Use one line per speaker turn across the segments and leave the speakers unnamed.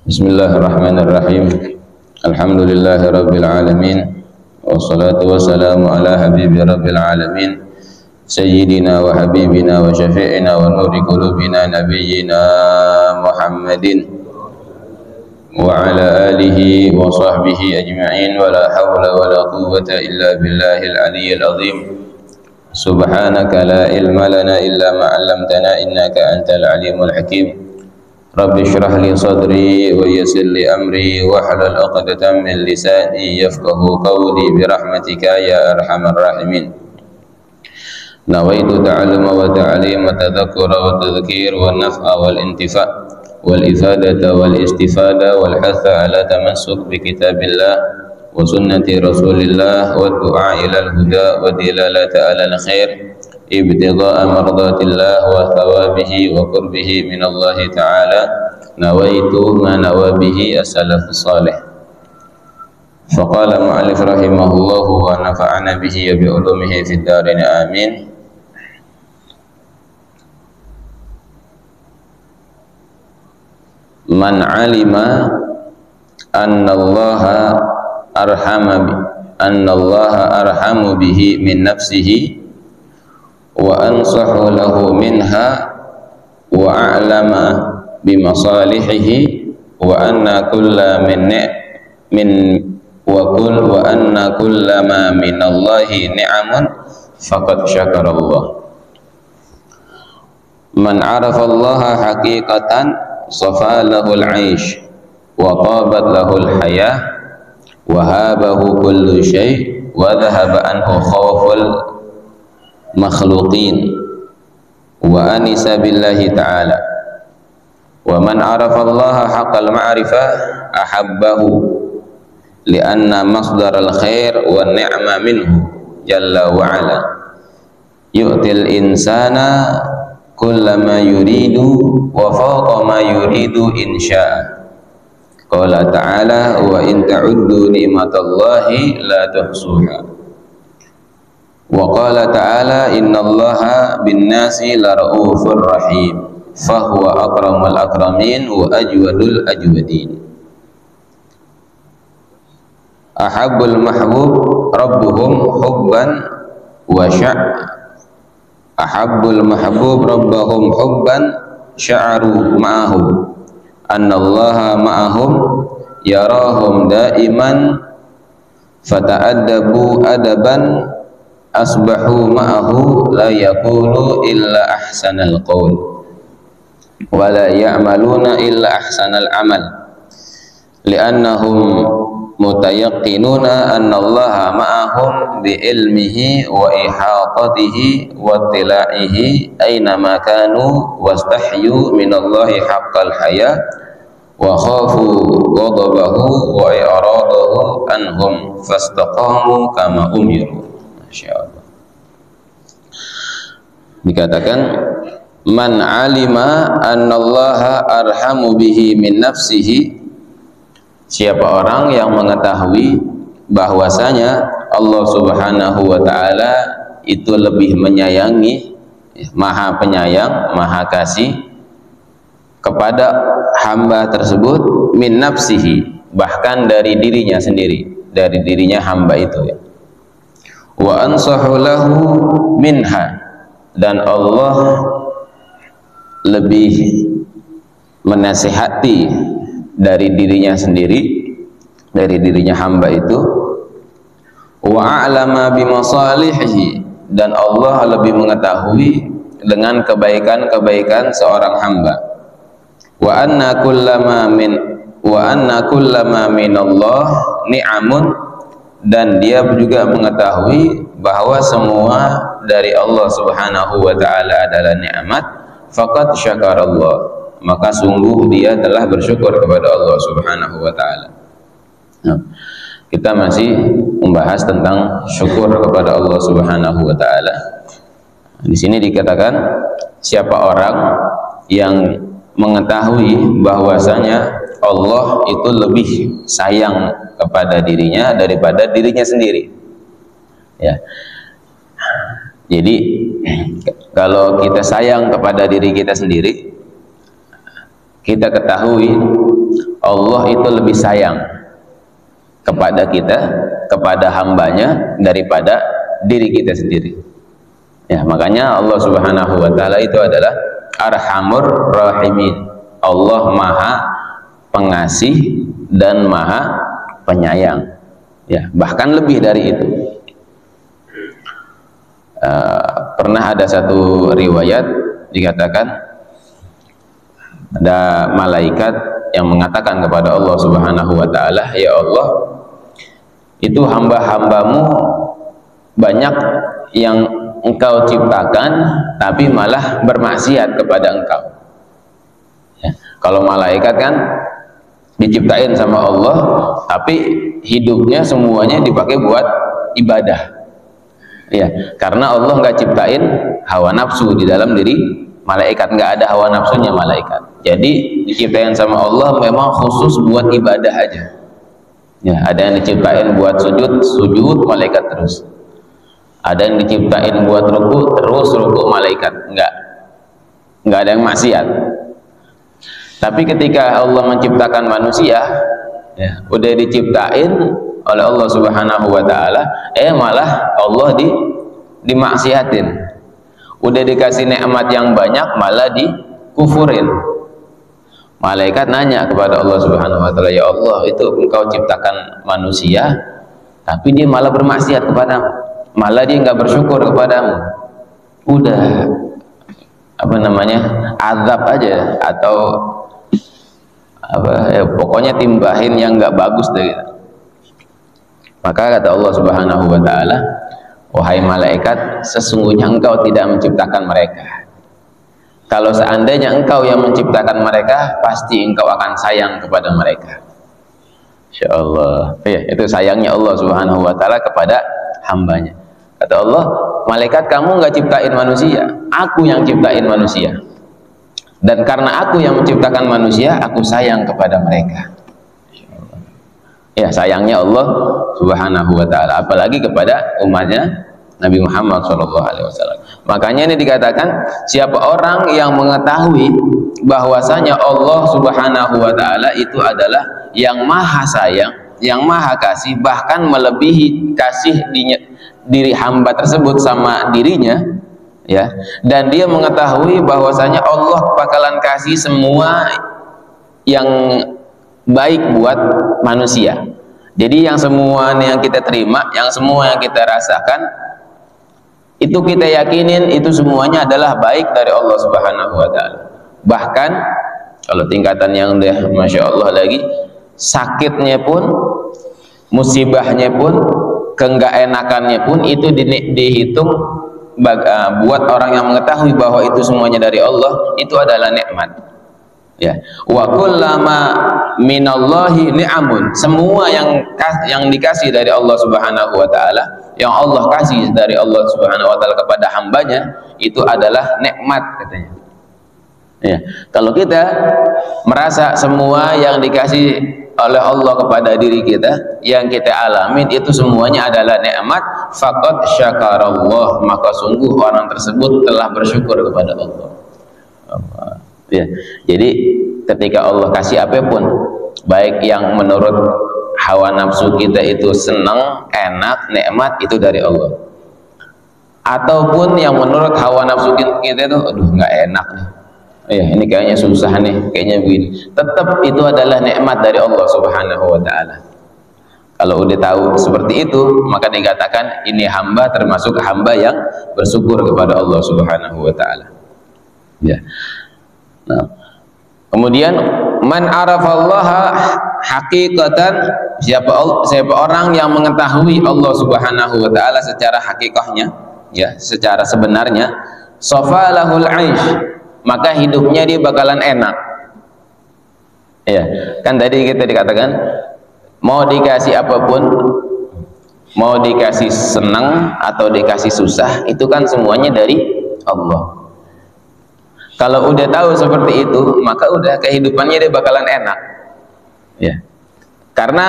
Bismillahirrahmanirrahim. Alhamdulillahi rabbil alamin. Wassalatu wassalamu ala habibi rabbil alamin. Sayyidina wa habibina wa syafi'ina wa nuri qulubina nabiyyina Muhammadin wa ala alihi wa sahbihi ajma'in wa la hawla wa la quwwata illa billahil aliyyil azim. Subhanaka la ilma lana illa ma 'allamtana innaka antal alimul hakim. Rabbi shrah li sadri wa yassir li amri wahlul 'uqdatam min lisani yafqahu qawli bi rahmatika ya arhamar rahimin. Nawaitu ta'alluma wa ta'lim wa tadhakkura wa tadhkir wa naf'a wal intifa' wal ifadata wal istifada wal hatha ala tamassuk bi kitabillah wa sunnati rasulillah wa du'a ila al huda wa dilalata ala al khair ibtigha'a mardatillah wa thawabihi wa qurbihi min Allah ta'ala. Nawaitu ma nawabihi as-salafus salih. Faqala mu'allif rahimahullahu wa nafa'ana bihi wa bi ulumihi fid darin amin. Man 'alima anna Allah arhamu bihi min nafsihi wa ansahu lahu minha wa a'lama bimasalihihi wa anna kulla wa anna kullama minallahi ni'amun faqad syakara Allah. Man 'arafa Allah haqiqatan safa lahul 'aish wa tabat lahul hayah wa habahu kullu syai' wa dhahaba anhu khawful makhluqin wa anisa billahi ta'ala. Wa man 'arafa Allah haqqal ma'rifah ahabbahu li'anna masdaral khair wa ni'ma minhu jalla wa 'ala yu'til insana kullama yuridu wa fawqa ma yuridu insya'a. Qala ta'ala wa in ta'uddu ni'matallahi la tuhsuha. Wa qala ta'ala innallaha bin-nasi lara'ufur rahim fahuwa akramul akramin wa ajwadul ajwadin. Ahabbul mahbub rabbuhum hubban wa ahabbul mahbub rabbahum hubban sya'aru ma'ahum annallaha ma'ahum yarahum da'iman fata'addabu adaban asbahu ma'ahu la yaqulu illa ahsanal qaul wa la ya'maluna illa ahsanal amal li'annahum mutayaqqinuna anna Allaha ma'ahum bi ilmihi wa ihatatihi wa tila'ihi aina ma kanu wastahyu minallahi haqqal haya wa khafu ghadabahu wa i'radahu anhum fastaqamu kama umiru. Masyaallah. Dikatakan man 'alima annallaha arhamu bihi min nafsihi, siapa orang yang mengetahui bahwasanya Allah Subhanahu wa taala itu lebih menyayangi, maha penyayang, maha kasih kepada hamba tersebut min nafsihi, bahkan dari dirinya sendiri, dari dirinya hamba itu ya. Wa ansahu lahu minha, dan Allah lebih menasihati dari dirinya sendiri, dari dirinya hamba itu. Wa a'lama bimasalihihi, dan Allah lebih mengetahui dengan kebaikan-kebaikan seorang hamba. Wa anna kullama minallah ni'amun, dan dia juga mengetahui bahwa semua dari Allah Subhanahu wa ta'ala adalah nikmat. Faqad syakarallah, maka sungguh dia telah bersyukur kepada Allah Subhanahu wa ta'ala. Nah, kita masih membahas tentang syukur kepada Allah Subhanahu wa ta'ala. Di sini dikatakan siapa orang yang mengetahui bahwasanya Allah itu lebih sayang kepada dirinya daripada dirinya sendiri. Ya. Jadi kalau kita sayang kepada diri kita sendiri, kita ketahui Allah itu lebih sayang kepada kita, kepada hambanya daripada diri kita sendiri. Ya, makanya Allah Subhanahu wa taala itu adalah Arhamur Rahimin. Allah Maha Pengasih dan Maha Penyayang. Ya, bahkan lebih dari itu. Pernah ada satu riwayat dikatakan ada malaikat yang mengatakan kepada Allah Subhanahu wa taala, ya Allah, itu hamba-hambamu banyak yang engkau ciptakan tapi malah bermaksiat kepada engkau. Ya, kalau malaikat kan diciptain sama Allah tapi hidupnya semuanya dipakai buat ibadah. Ya, karena Allah nggak ciptain hawa nafsu di dalam diri malaikat, nggak ada hawa nafsunya malaikat. Jadi diciptain sama Allah memang khusus buat ibadah aja. Ya, ada yang diciptain buat sujud malaikat terus. Ada yang diciptain buat ruku terus ruku malaikat, nggak ada yang maksiat. Tapi ketika Allah menciptakan manusia, ya, udah diciptain oleh Allah Subhanahu wa taala, malah Allah dimaksiatin. Udah dikasih nikmat yang banyak malah dikufurin. Malaikat nanya kepada Allah Subhanahu wa taala, ya Allah, itu engkau ciptakan manusia tapi dia malah bermaksiat kepadamu, malah dia nggak bersyukur kepadamu. Udah azab aja atau pokoknya timbahin yang nggak bagus deh gitu. Maka kata Allah Subhanahu wa taala, wahai malaikat, sesungguhnya engkau tidak menciptakan mereka. Kalau seandainya engkau yang menciptakan mereka, pasti engkau akan sayang kepada mereka. Insyaallah. Ya, itu sayangnya Allah Subhanahu wa taala kepada hambanya. Kata Allah, malaikat, kamu nggak ciptain manusia, aku yang ciptain manusia. Dan karena aku yang menciptakan manusia, aku sayang kepada mereka. Ya, sayangnya Allah Subhanahu wa taala, apalagi kepada umatnya Nabi Muhammad SAW. Makanya ini dikatakan, siapa orang yang mengetahui bahwasanya Allah Subhanahu wa taala itu adalah yang maha sayang, yang maha kasih, bahkan melebihi kasih diri hamba tersebut sama dirinya, ya, dan dia mengetahui bahwasanya Allah bakalan kasih semua yang baik buat manusia. Jadi yang semua yang kita terima, yang semua yang kita rasakan, itu kita yakinin itu semuanya adalah baik dari Allah Subhanahu wa taala. Bahkan kalau tingkatan yang udah Masya Allah lagi, sakitnya pun, musibahnya pun, keenggak-enakannya pun itu dihitung buat orang yang mengetahui bahwa itu semuanya dari Allah, itu adalah nikmat. Ya, wa kullama minallahi ni'amun, semua yang dikasih dari Allah Subhanahu wa taala, yang Allah kasih dari Allah Subhanahu wa taala kepada hambanya, itu adalah nikmat katanya. Ya, kalau kita merasa semua yang dikasih oleh Allah kepada diri kita, yang kita alamin itu semuanya adalah nikmat, faqad syakarallah, maka sungguh orang tersebut telah bersyukur kepada Allah. Ya, jadi ketika Allah kasih apapun, baik yang menurut hawa nafsu kita itu senang, enak, nikmat, itu dari Allah, ataupun yang menurut hawa nafsu kita itu aduh nggak enak nih, ya ini kayaknya susah nih, kayaknya begini, tetap itu adalah nikmat dari Allah Subhanahu wa taala. Kalau udah tahu seperti itu, maka dikatakan ini hamba termasuk hamba yang bersyukur kepada Allah Subhanahu wa taala. Ya. Nah, kemudian man arafallaha haqiqatan, siapa orang yang mengetahui Allah Subhanahu wa taala secara hakikahnya, ya, secara sebenarnya, safalahul aish, maka hidupnya dia bakalan enak. Ya, kan tadi kita dikatakan mau dikasih apapun, mau dikasih senang atau dikasih susah, itu kan semuanya dari Allah. Kalau udah tahu seperti itu, maka udah kehidupannya dia bakalan enak, ya, karena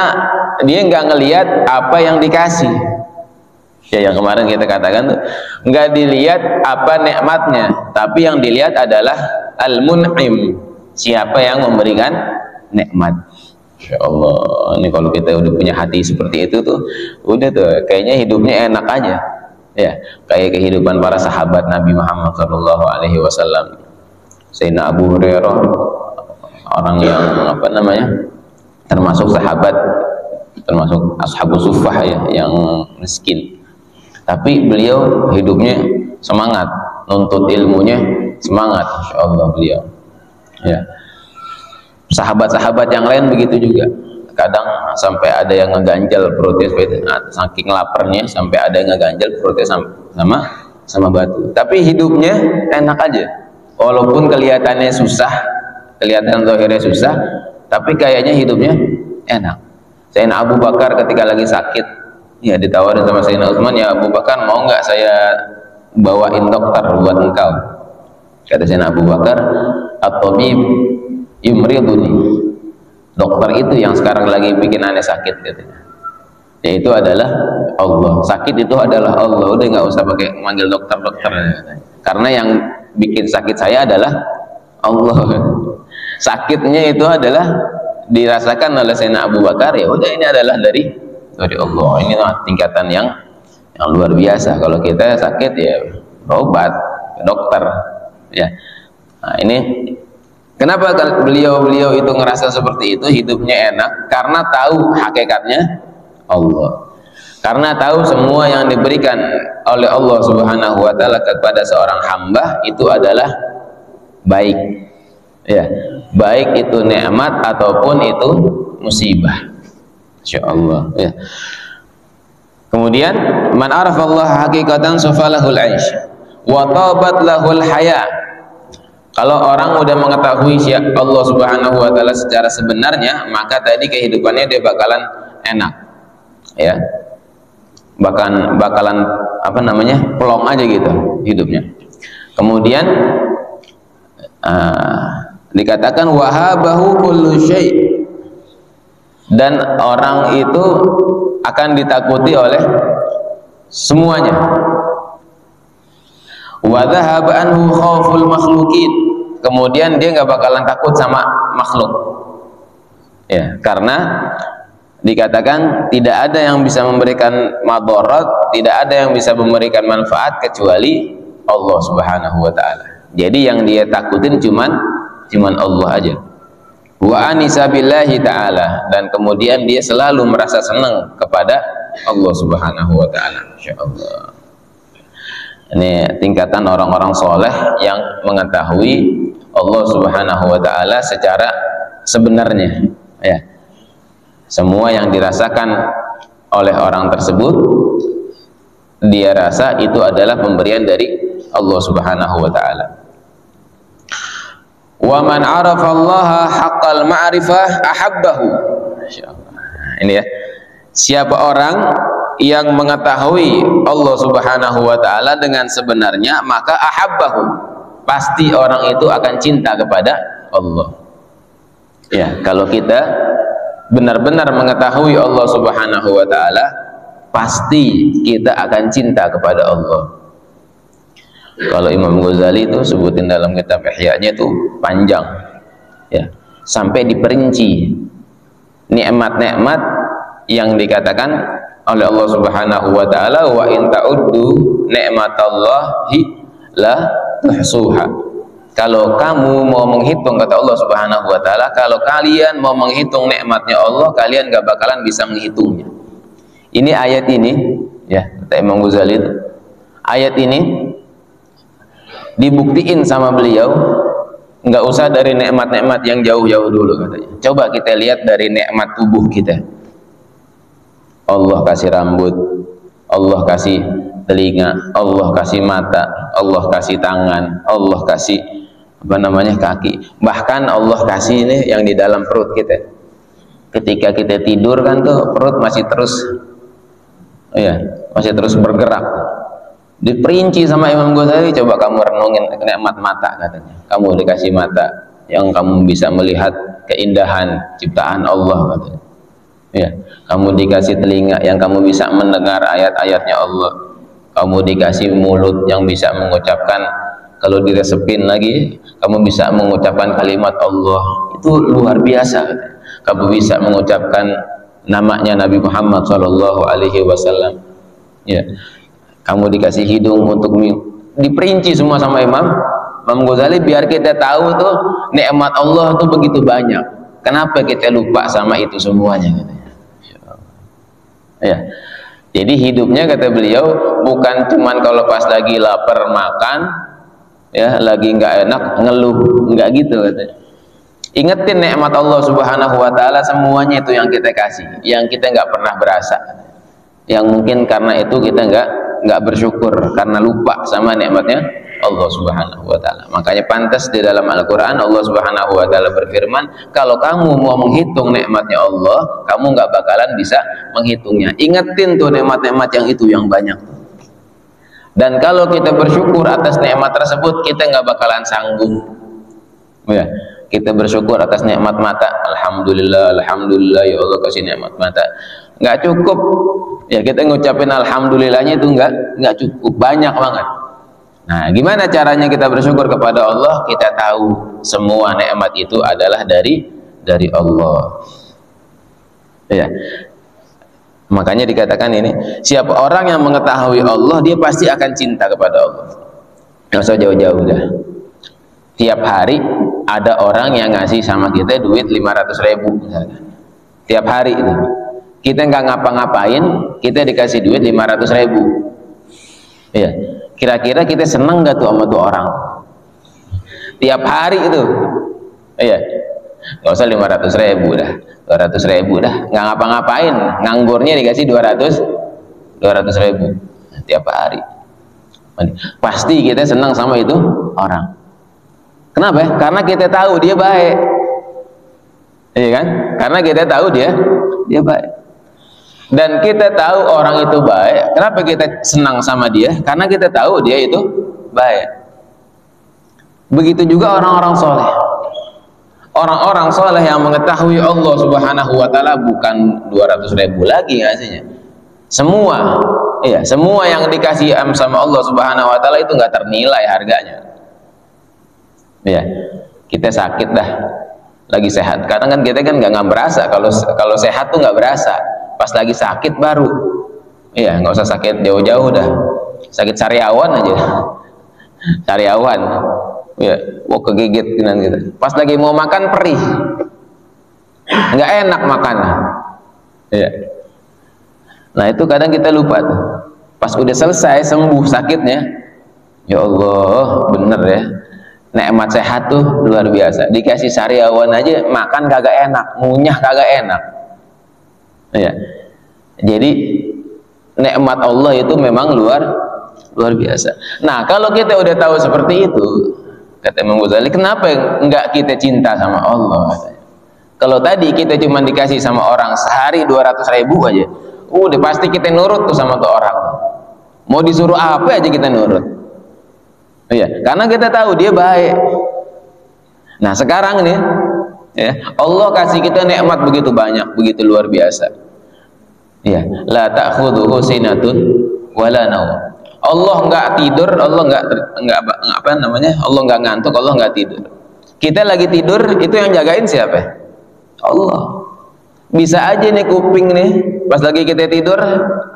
dia nggak ngelihat apa yang dikasih. Ya, yang kemarin kita katakan tuh, nggak dilihat apa nikmatnya, tapi yang dilihat adalah al-mun'im, siapa yang memberikan nikmat. Insya Allah, ini kalau kita udah punya hati seperti itu tuh, udah tuh kayaknya hidupnya enak aja, ya kayak kehidupan para sahabat Nabi Muhammad Shallallahu Alaihi Wasallam. Sayyidina Abu Hurairah, orang yang apa namanya, termasuk sahabat, termasuk ashabus suffah ya, yang miskin, tapi beliau hidupnya semangat, nuntut ilmunya semangat, Insya Allah beliau. Ya. Sahabat-sahabat yang lain begitu juga, kadang sampai ada yang ngeganjal perutnya saking laparnya, sampai ada yang ngeganjal perutnya sama batu, tapi hidupnya enak aja, walaupun kelihatannya susah, kelihatan zahirnya susah, tapi kayaknya hidupnya enak. Sayyidina Abu Bakar ketika lagi sakit, ya ditawarin sama Sayyidina Utsman, ya Abu Bakar mau nggak saya bawain dokter buat engkau? Kata Sayyidina Abu Bakar, at-tabib yumriduni, dokter itu yang sekarang lagi bikin aneh sakit, katanya. Yaitu adalah Allah. Sakit itu adalah Allah. Udah nggak usah pakai manggil dokter-dokter, karena yang bikin sakit saya adalah Allah. Sakitnya itu adalah dirasakan oleh Sayyidina Abu Bakar, ya udah ini adalah dari Allah. Ini tingkatan yang luar biasa. Kalau kita sakit ya berobat ke dokter, ya. Nah, ini kenapa beliau itu ngerasa seperti itu, hidupnya enak, karena tahu hakikatnya Allah, karena tahu semua yang diberikan oleh Allah Subhanahu wa Ta'ala kepada seorang hamba itu adalah baik, ya, baik itu nikmat ataupun itu musibah, Insya Allah, ya. Kemudian man arafa Allah hakikatan safalahul aish wa tabat lahul haya. Kalau orang udah mengetahui Allah Subhanahu wa Ta'ala secara sebenarnya, maka tadi kehidupannya dia bakalan enak, ya, bakalan apa namanya, plong aja gitu hidupnya. Kemudian dikatakan wahabahu kullu syai', dan orang itu akan ditakuti oleh semuanya. Wa dhahaba anhu khauful makhluqin, kemudian dia nggak bakalan takut sama makhluk, ya, karena dikatakan tidak ada yang bisa memberikan madarat, tidak ada yang bisa memberikan manfaat kecuali Allah Subhanahu wa Ta'ala. Jadi yang dia takutin cuman Allah aja. Wa anisa billahi ta'ala, dan kemudian dia selalu merasa senang kepada Allah Subhanahu wa Ta'ala. Insyaallah. Ini tingkatan orang-orang soleh yang mengetahui Allah Subhanahu wa Ta'ala secara sebenarnya, ya. Semua yang dirasakan oleh orang tersebut, dia rasa itu adalah pemberian dari Allah Subhanahu wa Ta'ala. Wa man 'arafa Allah haqqal ma'rifah ahabbahu. Ini ya, siapa orang yang mengetahui Allah Subhanahu wa Ta'ala dengan sebenarnya, maka ahabbahu, pasti orang itu akan cinta kepada Allah. Ya, kalau kita benar-benar mengetahui Allah Subhanahu wa Ta'ala, pasti kita akan cinta kepada Allah. Kalau Imam Ghazali itu sebutin dalam kitab Ihya-nya itu panjang, ya, sampai diperinci nikmat-nikmat yang dikatakan oleh Allah Subhanahu wa Ta'ala, wa in ta'uddu ni'matallahi la tuhsuha. Kalau kamu mau menghitung, kata Allah Subhanahu wa Ta'ala, kalau kalian mau menghitung nikmatnya Allah, kalian gak bakalan bisa menghitungnya. Ini ayat ini, ya, kata Imam Ghazali itu, ayat ini dibuktiin sama beliau, nggak usah dari nikmat-nikmat yang jauh-jauh dulu, katanya. Coba kita lihat dari nikmat tubuh kita. Allah kasih rambut, Allah kasih telinga, Allah kasih mata, Allah kasih tangan, Allah kasih apa namanya, kaki, bahkan Allah kasih ini yang di dalam perut kita. Ketika kita tidur kan tuh perut masih terus, ya, masih terus bergerak. Diperinci sama Imam Ghazali, coba kamu renungin nikmat mata, katanya. Kamu dikasih mata yang kamu bisa melihat keindahan ciptaan Allah, katanya. Ya, kamu dikasih telinga yang kamu bisa mendengar ayat-ayatnya Allah. Kamu dikasih mulut yang bisa mengucapkan, kalau diresepin lagi, kamu bisa mengucapkan kalimat Allah. itu luar biasa. Kamu bisa mengucapkan namanya Nabi Muhammad Shallallahu Alaihi Wasallam, ya, kamu dikasih hidung untuk diperinci semua sama Imam Ghazali biar kita tahu tuh nikmat Allah tuh begitu banyak. Kenapa kita lupa sama itu semuanya gitu. Ya. Jadi hidupnya kata beliau bukan cuman kalau pas lagi lapar makan, ya, lagi nggak enak ngeluh, nggak gitu katanya. Ingetin nikmat Allah Subhanahu wa taala semuanya itu yang kita kasih, yang kita nggak pernah berasa. Yang mungkin karena itu kita nggak bersyukur karena lupa sama nikmatnya Allah Subhanahu wa taala. Makanya pantas di dalam Al-Qur'an Allah Subhanahu wa taala berfirman, kalau kamu mau menghitung nikmatnya Allah, kamu nggak bakalan bisa menghitungnya. Ingetin tuh nikmat-nikmat yang itu yang banyak. Dan kalau kita bersyukur atas nikmat tersebut, kita nggak bakalan sanggup. Ya, kita bersyukur atas nikmat mata. Alhamdulillah, alhamdulillah ya Allah kasih nikmat mata. Nggak cukup. Ya kita ngucapin alhamdulillahnya itu nggak cukup, banyak banget. Nah, gimana caranya kita bersyukur kepada Allah? Kita tahu semua nikmat itu adalah dari Allah. Ya. Makanya dikatakan ini, siapa orang yang mengetahui Allah, dia pasti akan cinta kepada Allah. Nggak usah jauh-jauh dah. Tiap hari ada orang yang ngasih sama kita duit 500.000 misalkan. Tiap hari itu. Kita nggak ngapa-ngapain, kita dikasih duit 500.000. Ya. Kira-kira kita seneng gak tuh sama tuh orang? Tiap hari itu, iya, nggak usah 500.000 dah, 200.000 dah, nggak ngapa-ngapain, nganggurnya dikasih 200.000 tiap hari. Pasti kita senang sama itu orang. Kenapa? Karena kita tahu dia baik, iya kan? Karena kita tahu dia baik. Dan kita tahu orang itu baik. Kenapa kita senang sama dia? Karena kita tahu dia itu baik. Begitu juga orang-orang soleh. Orang-orang soleh yang mengetahui Allah Subhanahu wa taala bukan 200.000 lagi ngasihnya. Semua, iya, semua yang dikasih sama Allah Subhanahu wa taala itu nggak ternilai harganya. Ya, kita sakit dah, lagi sehat. Kadang kan kita kan nggak berasa kalau sehat tuh nggak berasa. Pas lagi sakit baru, iya, nggak usah sakit jauh-jauh dah, sakit sariawan aja, sariawan, ya, mau kegigit gitu. Pas lagi mau makan perih, nggak enak makan, ya. Nah itu kadang kita lupa tuh. Pas udah selesai sembuh sakitnya, ya Allah, bener ya, nikmat sehat tuh luar biasa. Dikasih sariawan aja makan kagak enak, ngunyah kagak enak. Ya, jadi nikmat Allah itu memang luar biasa. Nah, kalau kita udah tahu seperti itu, kata Imam Ghazali, kenapa enggak kita cinta sama Allah? Kalau tadi kita cuma dikasih sama orang sehari 200.000 aja, udah pasti kita nurut tuh sama tuh orang. Mau disuruh apa aja kita nurut. Iya, karena kita tahu dia baik. Nah, sekarang nih, ya, Allah kasih kita nikmat begitu banyak, begitu luar biasa. Ya, la ta'khudhuhu sinatun wala naum. Allah nggak tidur, Allah nggak apa namanya? Allah nggak ngantuk, Allah nggak tidur. Kita lagi tidur, itu yang jagain siapa? Allah. Bisa aja nih kuping nih, pas lagi kita tidur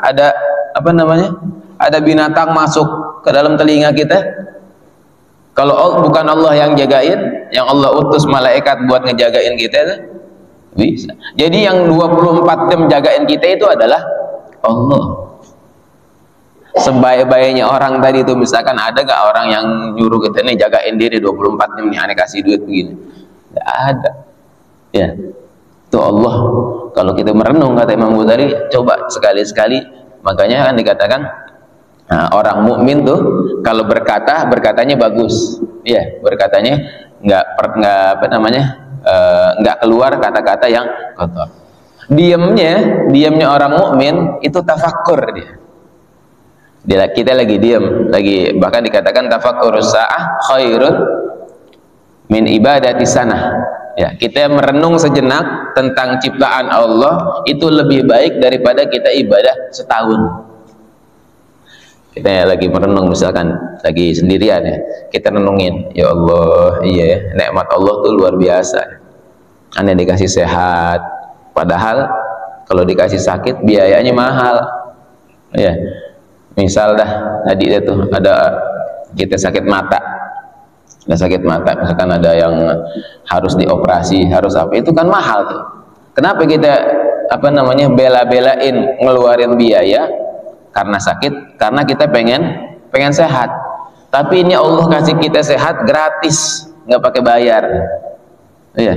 ada apa namanya? Ada binatang masuk ke dalam telinga kita. Kalau bukan Allah yang jagain, yang Allah utus malaikat buat ngejagain kita, bisa. Jadi yang 24 jam jagain kita itu adalah Allah. Sebaik-baiknya orang tadi itu, misalkan ada gak orang yang nyuruh kita nih jagain diri 24 jam nih, aneh kasih duit begini? Gak ada. Ya, itu Allah. Kalau kita merenung, kata Imam Ghazali, coba sekali-sekali. Makanya kan dikatakan, nah, orang mukmin tuh kalau berkatanya bagus, ya, berkatanya nggak apa namanya, nggak keluar kata-kata yang kotor. Diamnya orang mukmin itu tafakkur dia. Kita lagi diam, bahkan dikatakan tafakkur sa'ah khairun min ibadati sanah. Ya, kita merenung sejenak tentang ciptaan Allah itu lebih baik daripada kita ibadah setahun. Kita lagi merenung, misalkan lagi sendirian ya, kita renungin, ya Allah, iya, nikmat Allah tuh luar biasa. Anda dikasih sehat, padahal kalau dikasih sakit biayanya mahal. Ya, misal dah tadi itu ada kita sakit mata, misalkan ada yang harus dioperasi, harus apa, itu kan mahal tuh. Kenapa kita bela-belain ngeluarin biaya karena sakit? Karena kita pengen sehat. Tapi ini Allah kasih kita sehat gratis, nggak pakai bayar. Iya,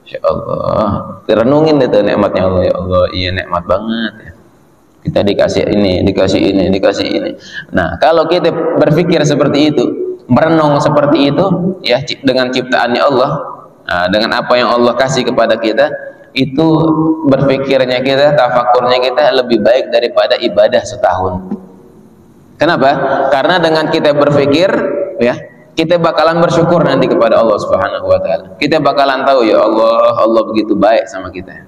Insya Allah. Renungin itu nikmatnya Allah. Ya Allah, iya nikmat banget ya. Kita dikasih ini, dikasih ini, dikasih ini. Nah, kalau kita berpikir seperti itu, merenung seperti itu, ya dengan ciptaannya Allah, nah, dengan apa yang Allah kasih kepada kita, itu berpikirnya kita, tafakurnya kita lebih baik daripada ibadah setahun. Kenapa? Karena dengan kita berpikir, ya, kita bakalan bersyukur nanti kepada Allah Subhanahu wa taala. Kita bakalan tahu, ya Allah, Allah begitu baik sama kita.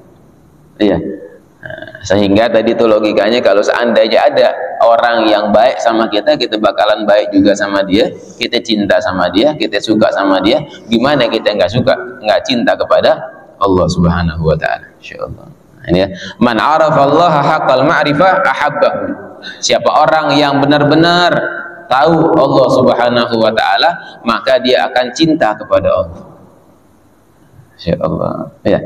Iya. Nah, sehingga tadi itu logikanya, kalau seandainya ada orang yang baik sama kita, kita bakalan baik juga sama dia, kita cinta sama dia, kita suka sama dia. Gimana kita nggak suka, nggak cinta kepada Allah Subhanahu wa taala? Insyaallah. Ini ya, man arafallaha haqqal ma'rifah ahabbahu. Siapa orang yang benar-benar tahu Allah Subhanahu wa taala, maka dia akan cinta kepada Allah. Insyaallah. Ya.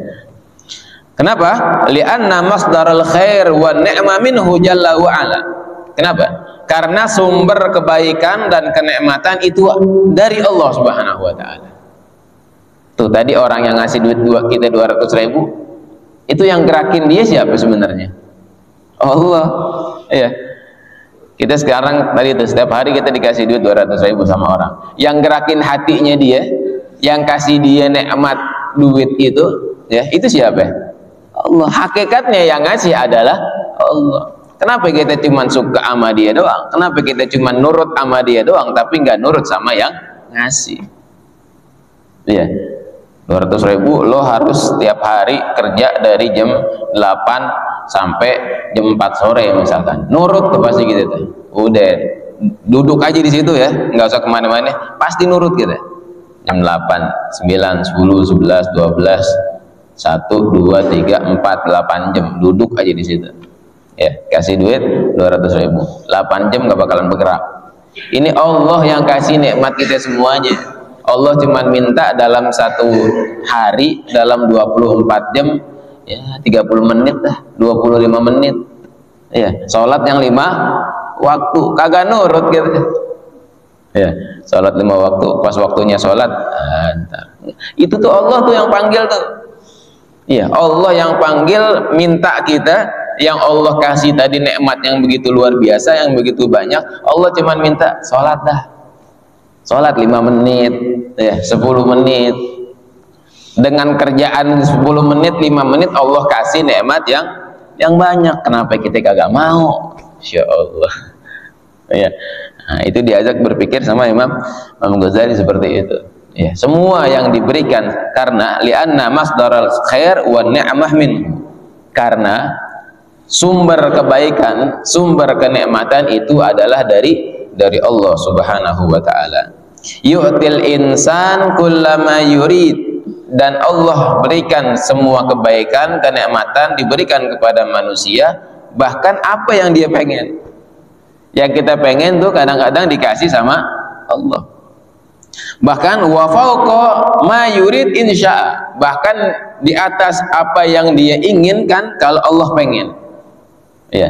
Kenapa? Li'anna masdarul khair wa ni'ma minhu jalla wa ala. Kenapa? Karena sumber kebaikan dan kenikmatan itu dari Allah Subhanahu wa taala. Tuh tadi orang yang ngasih duit kita 200.000, itu yang gerakin dia siapa sebenarnya? Allah. Iya. Kita sekarang tadi itu setiap hari kita dikasih duit 200.000 sama orang. Yang gerakin hatinya dia, yang kasih dia nikmat duit itu, ya, itu siapa? Allah. Hakikatnya yang ngasih adalah Allah. Kenapa kita cuma suka sama dia doang? Kenapa kita cuma nurut sama dia doang, tapi nggak nurut sama yang ngasih? Iya, 200.000 lo harus setiap hari kerja dari jam 8 sampai jam 4 sore misalkan. Nurut tuh pasti gitu tuh. Udah duduk aja di situ ya, nggak usah kemana-mana, pasti nurut kita. Jam 8, 9, 10, 11, 12 1, 2, 3, 4, 8 jam duduk aja di situ. Ya, kasih duit 200.000, 8 jam gak bakalan bergerak. Ini Allah yang kasih nikmat kita semuanya. Allah cuma minta dalam satu hari, dalam 24 jam, ya 30 menit lah, 25 menit. Ya, sholat yang 5 waktu, kagak nurut gitu. Ya, sholat 5 waktu, pas waktunya sholat, itu tuh Allah tuh yang panggil tuh. Iya, Allah yang panggil, minta kita, yang Allah kasih tadi nikmat yang begitu luar biasa, yang begitu banyak. Allah cuma minta sholat dah, sholat 5 menit, ya 10 menit. Dengan kerjaan 10 menit, 5 menit Allah kasih nikmat yang banyak. Kenapa kita kagak mau? Insya Allah. Ya, nah, itu diajak berpikir sama Imam Ghazali seperti itu. Ya, semua yang diberikan karena li'anna masdaral khair wa ni'mah min, karena sumber kebaikan, sumber kenikmatan itu adalah dari Allah Subhanahu wa taala. Yu'til insan kullama yurid, dan Allah berikan semua kebaikan, kenikmatan diberikan kepada manusia, bahkan apa yang dia pengen. Yang kita pengen tuh kadang-kadang dikasih sama Allah. Bahkan wa fauqa ma yurid insya, bahkan di atas apa yang dia inginkan kalau Allah pengen. Ya,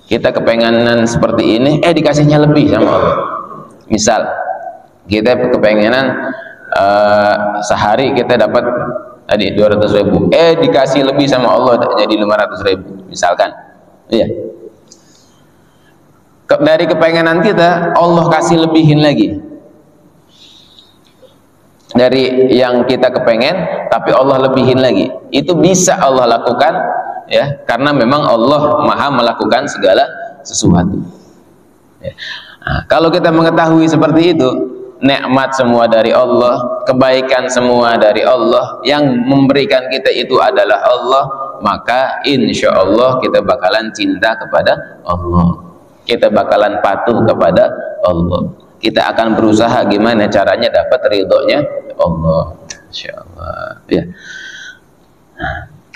kita kepengenan seperti ini, dikasihnya lebih sama Allah. Misal kita kepengenan sehari kita dapat tadi 200.000, dikasih lebih sama Allah jadi 500.000 misalkan. Iya, dari kepengenan kita Allah kasih lebihin lagi dari yang kita kepengen, tapi Allah lebihin lagi. Itu bisa Allah lakukan, ya, karena memang Allah maha melakukan segala sesuatu. Ya. Nah, kalau kita mengetahui seperti itu, nikmat semua dari Allah, kebaikan semua dari Allah, yang memberikan kita itu adalah Allah, maka insya Allah kita bakalan cinta kepada Allah, kita bakalan patuh kepada Allah, kita akan berusaha gimana caranya dapat ridhonya Allah, insyaallah. Ya.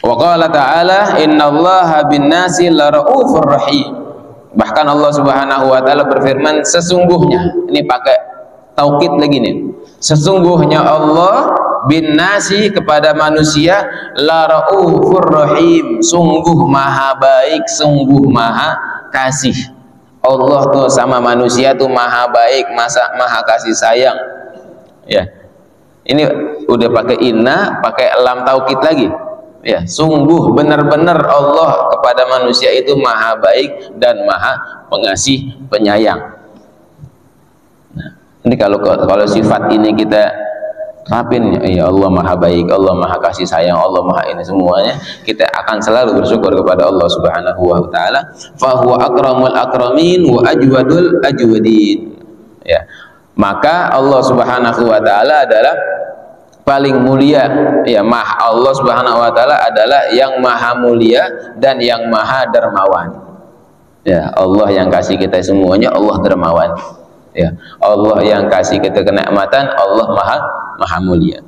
Wa qala ta'ala innallaha bin-nasi laraufur rahim. Bahkan Allah Subhanahu wa taala berfirman, sesungguhnya, ini pakai taukid lagi nih, sesungguhnya Allah bin-nasi kepada manusia laraufur rahim, sungguh maha baik, sungguh maha kasih. Allah tuh sama manusia tuh maha baik, maha kasih sayang. Ya, ini udah pakai inna, pakai lam taukid lagi. Ya, sungguh benar-benar Allah kepada manusia itu maha baik dan maha pengasih penyayang. Nah, ini kalau sifat ini kita terapin, ya Allah maha baik, Allah maha kasih sayang, Allah maha ini semuanya, kita akan selalu bersyukur kepada Allah Subhanahu wa taala. Fa huwa akramul akramin wa ajwadul ajwadin. Ya, maka Allah Subhanahu wa taala adalah paling mulia, ya, Allah Subhanahu wa taala adalah yang maha mulia dan yang maha dermawan. Ya, Allah yang kasih kita semuanya, Allah dermawan. Ya, Allah yang kasih kita kenikmatan, Allah maha mulia.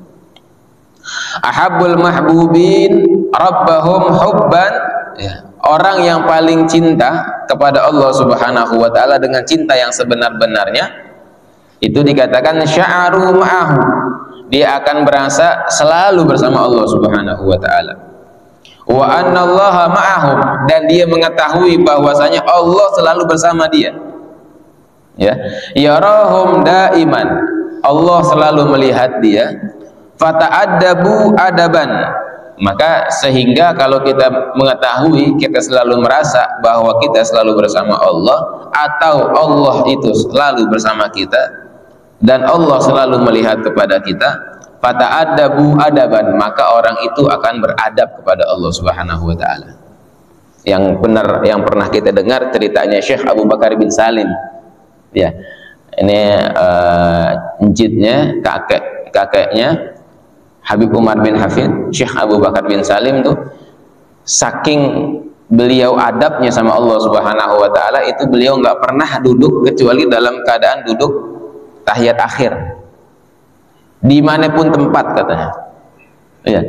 Ahabbul mahbubin rabbahum hubban, ya, orang yang paling cinta kepada Allah Subhanahu wa taala dengan cinta yang sebenar-benarnya, itu dikatakan sya'aru ma'ahu, dia akan berasa selalu bersama Allah Subhanahu wa taala. Wa annallaha ma'ahum, dan dia mengetahui bahwasanya Allah selalu bersama dia. Ya, yarahum daiman, Allah selalu melihat dia. Fata'addabu adaban, maka sehingga kalau kita mengetahui, kita selalu merasa bahwa kita selalu bersama Allah, atau Allah itu selalu bersama kita dan Allah selalu melihat kepada kita, fata'addabu adaban, maka orang itu akan beradab kepada Allah Subhanahu wa taala. Yang benar, yang pernah kita dengar ceritanya Syekh Abu Bakar bin Salim. Ya, ini njitnya, kakeknya Habib Umar bin Hafid, Syekh Abu Bakar bin Salim tuh, saking beliau adabnya sama Allah Subhanahu wa taala, itu beliau nggak pernah duduk kecuali dalam keadaan duduk tahiyat akhir, dimanapun tempat katanya. Ya,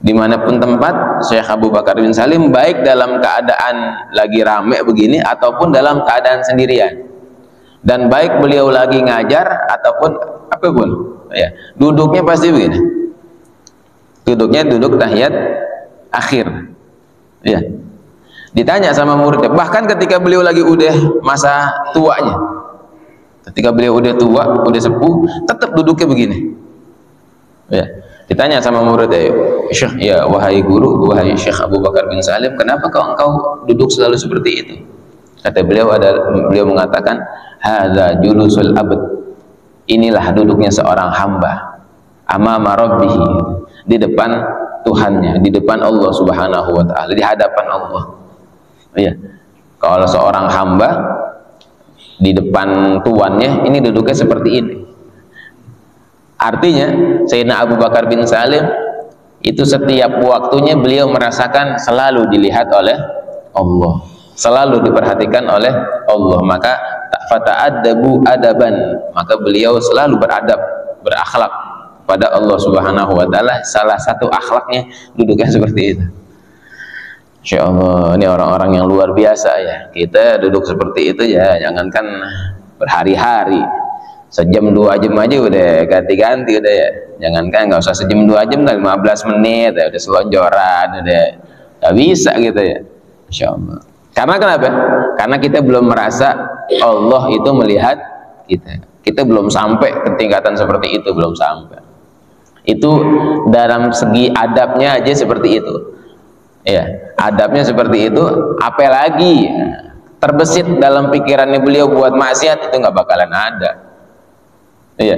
dimanapun tempat Syekh Abu Bakar bin Salim, baik dalam keadaan lagi rame begini ataupun dalam keadaan sendirian, dan baik beliau lagi ngajar ataupun apapun, ya, duduknya pasti begini, duduknya duduk tahiyat akhir. Ya, ditanya sama muridnya, bahkan ketika beliau lagi udah masa tuanya, ketika beliau udah tua, udah sepuh, tetap duduknya begini. Ya, ditanya sama muridnya, Syekh, ya wahai guru, wahai Syekh Abu Bakar bin Salim, kenapa engkau duduk selalu seperti itu? Kata beliau, beliau mengatakan, hadza julusul abd, inilah duduknya seorang hamba amama rabbih, di depan Tuhannya, di depan Allah Subhanahu wa taala, di hadapan Allah. Ya, kalau seorang hamba di depan tuannya, ini duduknya seperti ini. Artinya Sayyidina Abu Bakar bin Salim itu setiap waktunya beliau merasakan selalu dilihat oleh Allah, selalu diperhatikan oleh Allah. Maka fata'addabu adaban, maka beliau selalu beradab, berakhlak pada Allah Subhanahu wa taala. Salah satu akhlaknya duduknya seperti itu. Insya Allah, ini orang-orang yang luar biasa ya. Kita duduk seperti itu ya, jangankan berhari-hari, sejam 2 jam aja udah ganti-ganti udah ya. Jangankan nggak usah sejam 2 jam, 15 menit ya udah selonjoran, udah nggak bisa gitu ya. Insya Allah. Karena kenapa? Karena kita belum merasa Allah itu melihat kita. Kita belum sampai ke tingkatan seperti itu, belum sampai. Itu dalam segi adabnya aja seperti itu. Ya, adabnya seperti itu, apalagi terbesit dalam pikirannya beliau buat maksiat, itu nggak bakalan ada. Iya,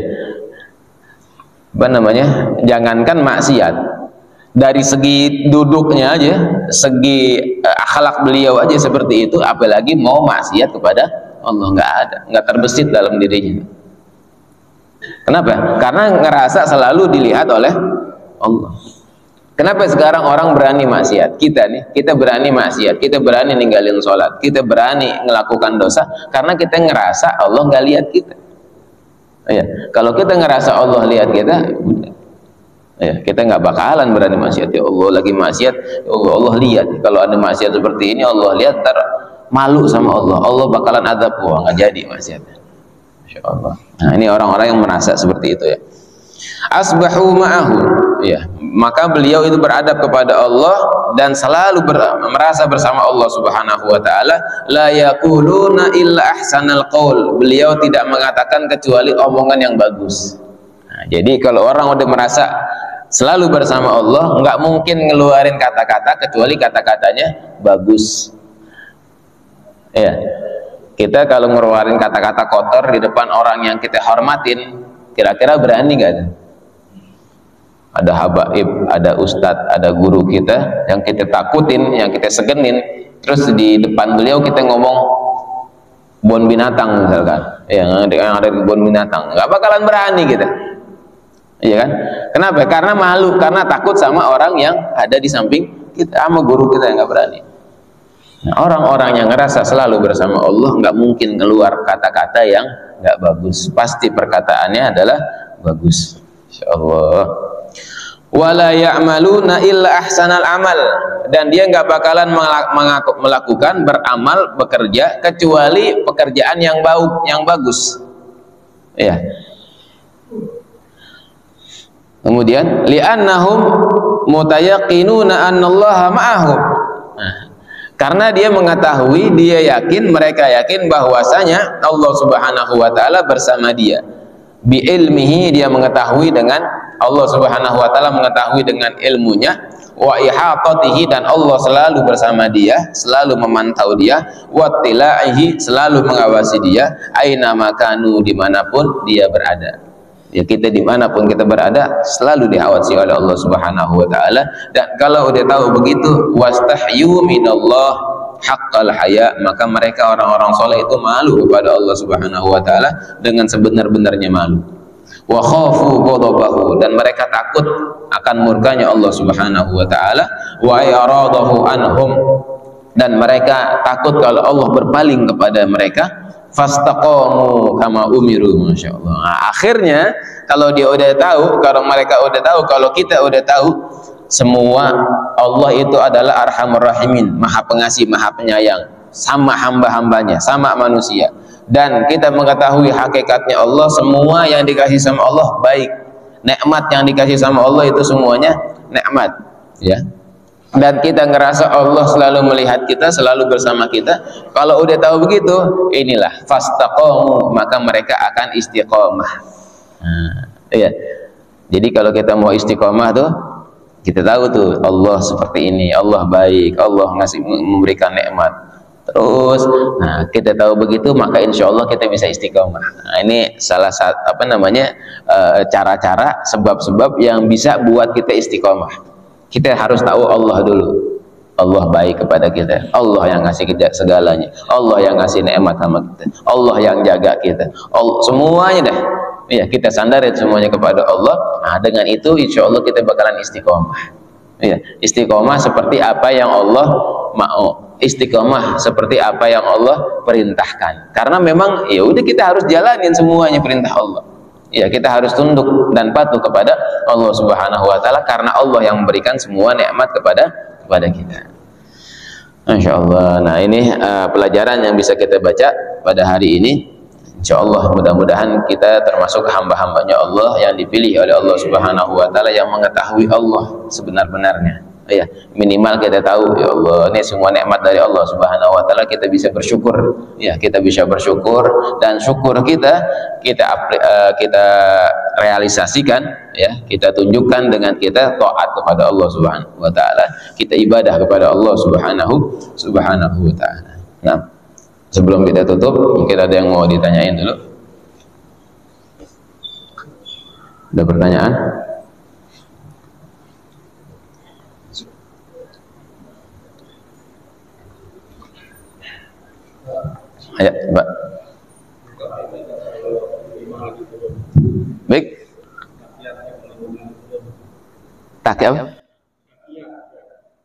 apa namanya, jangankan maksiat, dari segi duduknya aja, segi akhlak beliau aja seperti itu, apalagi mau maksiat kepada Allah, nggak ada, nggak terbesit dalam dirinya. Kenapa? Karena ngerasa selalu dilihat oleh Allah. Kenapa sekarang orang berani maksiat? Kita nih, kita berani maksiat, kita berani ninggalin sholat, kita berani melakukan dosa, karena kita ngerasa Allah nggak lihat kita. Ya, kalau kita ngerasa Allah lihat kita, Ya, kita nggak bakalan berani maksiat ya Allah, lagi maksiat ya Allah, Allah lihat kalau ada maksiat seperti ini Allah lihat ntar malu sama Allah, Allah bakalan adab, wah nggak jadi maksiatnya. Masya Allah. Nah ini orang-orang yang merasa seperti itu ya. Asbahu ma'ahu, ya, maka beliau itu beradab kepada Allah dan selalu merasa bersama Allah Subhanahu wa taala. La yaquluna illa ahsanal qaul, beliau tidak mengatakan kecuali omongan yang bagus. Nah, jadi kalau orang udah merasa selalu bersama Allah, nggak mungkin ngeluarin kata-kata kecuali kata-katanya bagus. Ya, kita kalau ngeluarin kata-kata kotor di depan orang yang kita hormatin, kira-kira berani nggak? Ada habaib, ada ustadz, ada guru kita yang kita takutin, yang kita segenin, terus di depan beliau kita ngomong bon binatang misalkan, yang ada di bon binatang, nggak bakalan berani kita, iya kan? Kenapa? Karena malu, karena takut sama orang yang ada di samping kita, sama guru kita yang nggak berani. Nah, orang-orang yang ngerasa selalu bersama Allah nggak mungkin keluar kata-kata yang nggak bagus, pasti perkataannya adalah bagus, insyaallah. Wala ya'maluna illa ahsanal amal, dan dia nggak bakalan melakukan beramal bekerja kecuali pekerjaan yang bagus ya. Kemudian li'annahum mutayaqinuna annallaha ma'ahum, nah, karena dia mengetahui, dia yakin, mereka yakin bahwasanya Allah Subhanahu wa taala bersama dia. Bi ilmihi, dia mengetahui dengan Allah Subhanahu wa taala mengetahui dengan ilmunya, wa ihatatihi, dan Allah selalu bersama dia, selalu memantau dia, wa tilaihi, selalu mengawasi dia, aina makanu, dimanapun dia berada. Ya, kita dimanapun kita berada selalu diawasi oleh Allah Subhanahu wa taala. Dan kalau udah tahu begitu, wastahyu minallah haqqal haya, maka mereka orang-orang soleh itu malu kepada Allah Subhanahu wa taala dengan sebenar-benarnya malu. Wa khafu ghadabahu, dan mereka takut akan murkanya Allah Subhanahu wa taala, wa iradahu anhum, dan mereka takut kalau Allah berpaling kepada mereka. Fastaqamu kama umiru, masyaallah. Nah, akhirnya kalau dia udah tahu, kalau mereka udah tahu, kalau kita udah tahu semua Allah itu adalah Arhamur Rahimin, Maha Pengasih, Maha Penyayang, sama hamba-hambanya, sama manusia, dan kita mengetahui hakikatnya Allah, semua yang dikasih sama Allah baik, nikmat yang dikasih sama Allah itu semuanya nikmat ya. Dan kita ngerasa Allah selalu melihat kita, selalu bersama kita. Kalau udah tahu begitu, inilah fastaqamu, maka mereka akan istiqomah. Nah, iya. Jadi kalau kita mau istiqomah tuh, kita tahu tuh Allah seperti ini, Allah baik, Allah memberikan nikmat. Terus, nah kita tahu begitu, maka insya Allah kita bisa istiqomah. Nah, ini salah satu cara-cara, sebab-sebab yang bisa buat kita istiqomah. Kita harus tahu Allah dulu. Allah baik kepada kita, Allah yang ngasih segalanya, Allah yang ngasih nikmat sama kita, Allah yang jaga kita, Allah, semuanya dah. Ya, kita sandarin semuanya kepada Allah. Nah, dengan itu insya Allah kita bakalan istiqomah. Ya, istiqomah seperti apa yang Allah mau, istiqomah seperti apa yang Allah perintahkan. Karena memang ya udah kita harus jalanin semuanya perintah Allah. Ya, kita harus tunduk dan patuh kepada Allah Subhanahu wa taala, karena Allah yang memberikan semua nikmat kepada kita. Masya Allah. Nah, ini pelajaran yang bisa kita baca pada hari ini. Insya Allah mudah-mudahan kita termasuk hamba-hambanya Allah yang dipilih oleh Allah Subhanahu wa taala, yang mengetahui Allah sebenar-benarnya. Ya, minimal kita tahu ya Allah, ini semua nikmat dari Allah Subhanahu wa taala, kita bisa bersyukur. Ya, kita bisa bersyukur, dan syukur kita realisasikan, ya, kita tunjukkan dengan kita taat kepada Allah Subhanahu wa taala, kita ibadah kepada Allah Subhanahu wa taala. Nah, sebelum kita tutup, mungkin ada yang mau ditanyain dulu. Ada pertanyaan? Ayo, Mbak. Baik. Tak apa?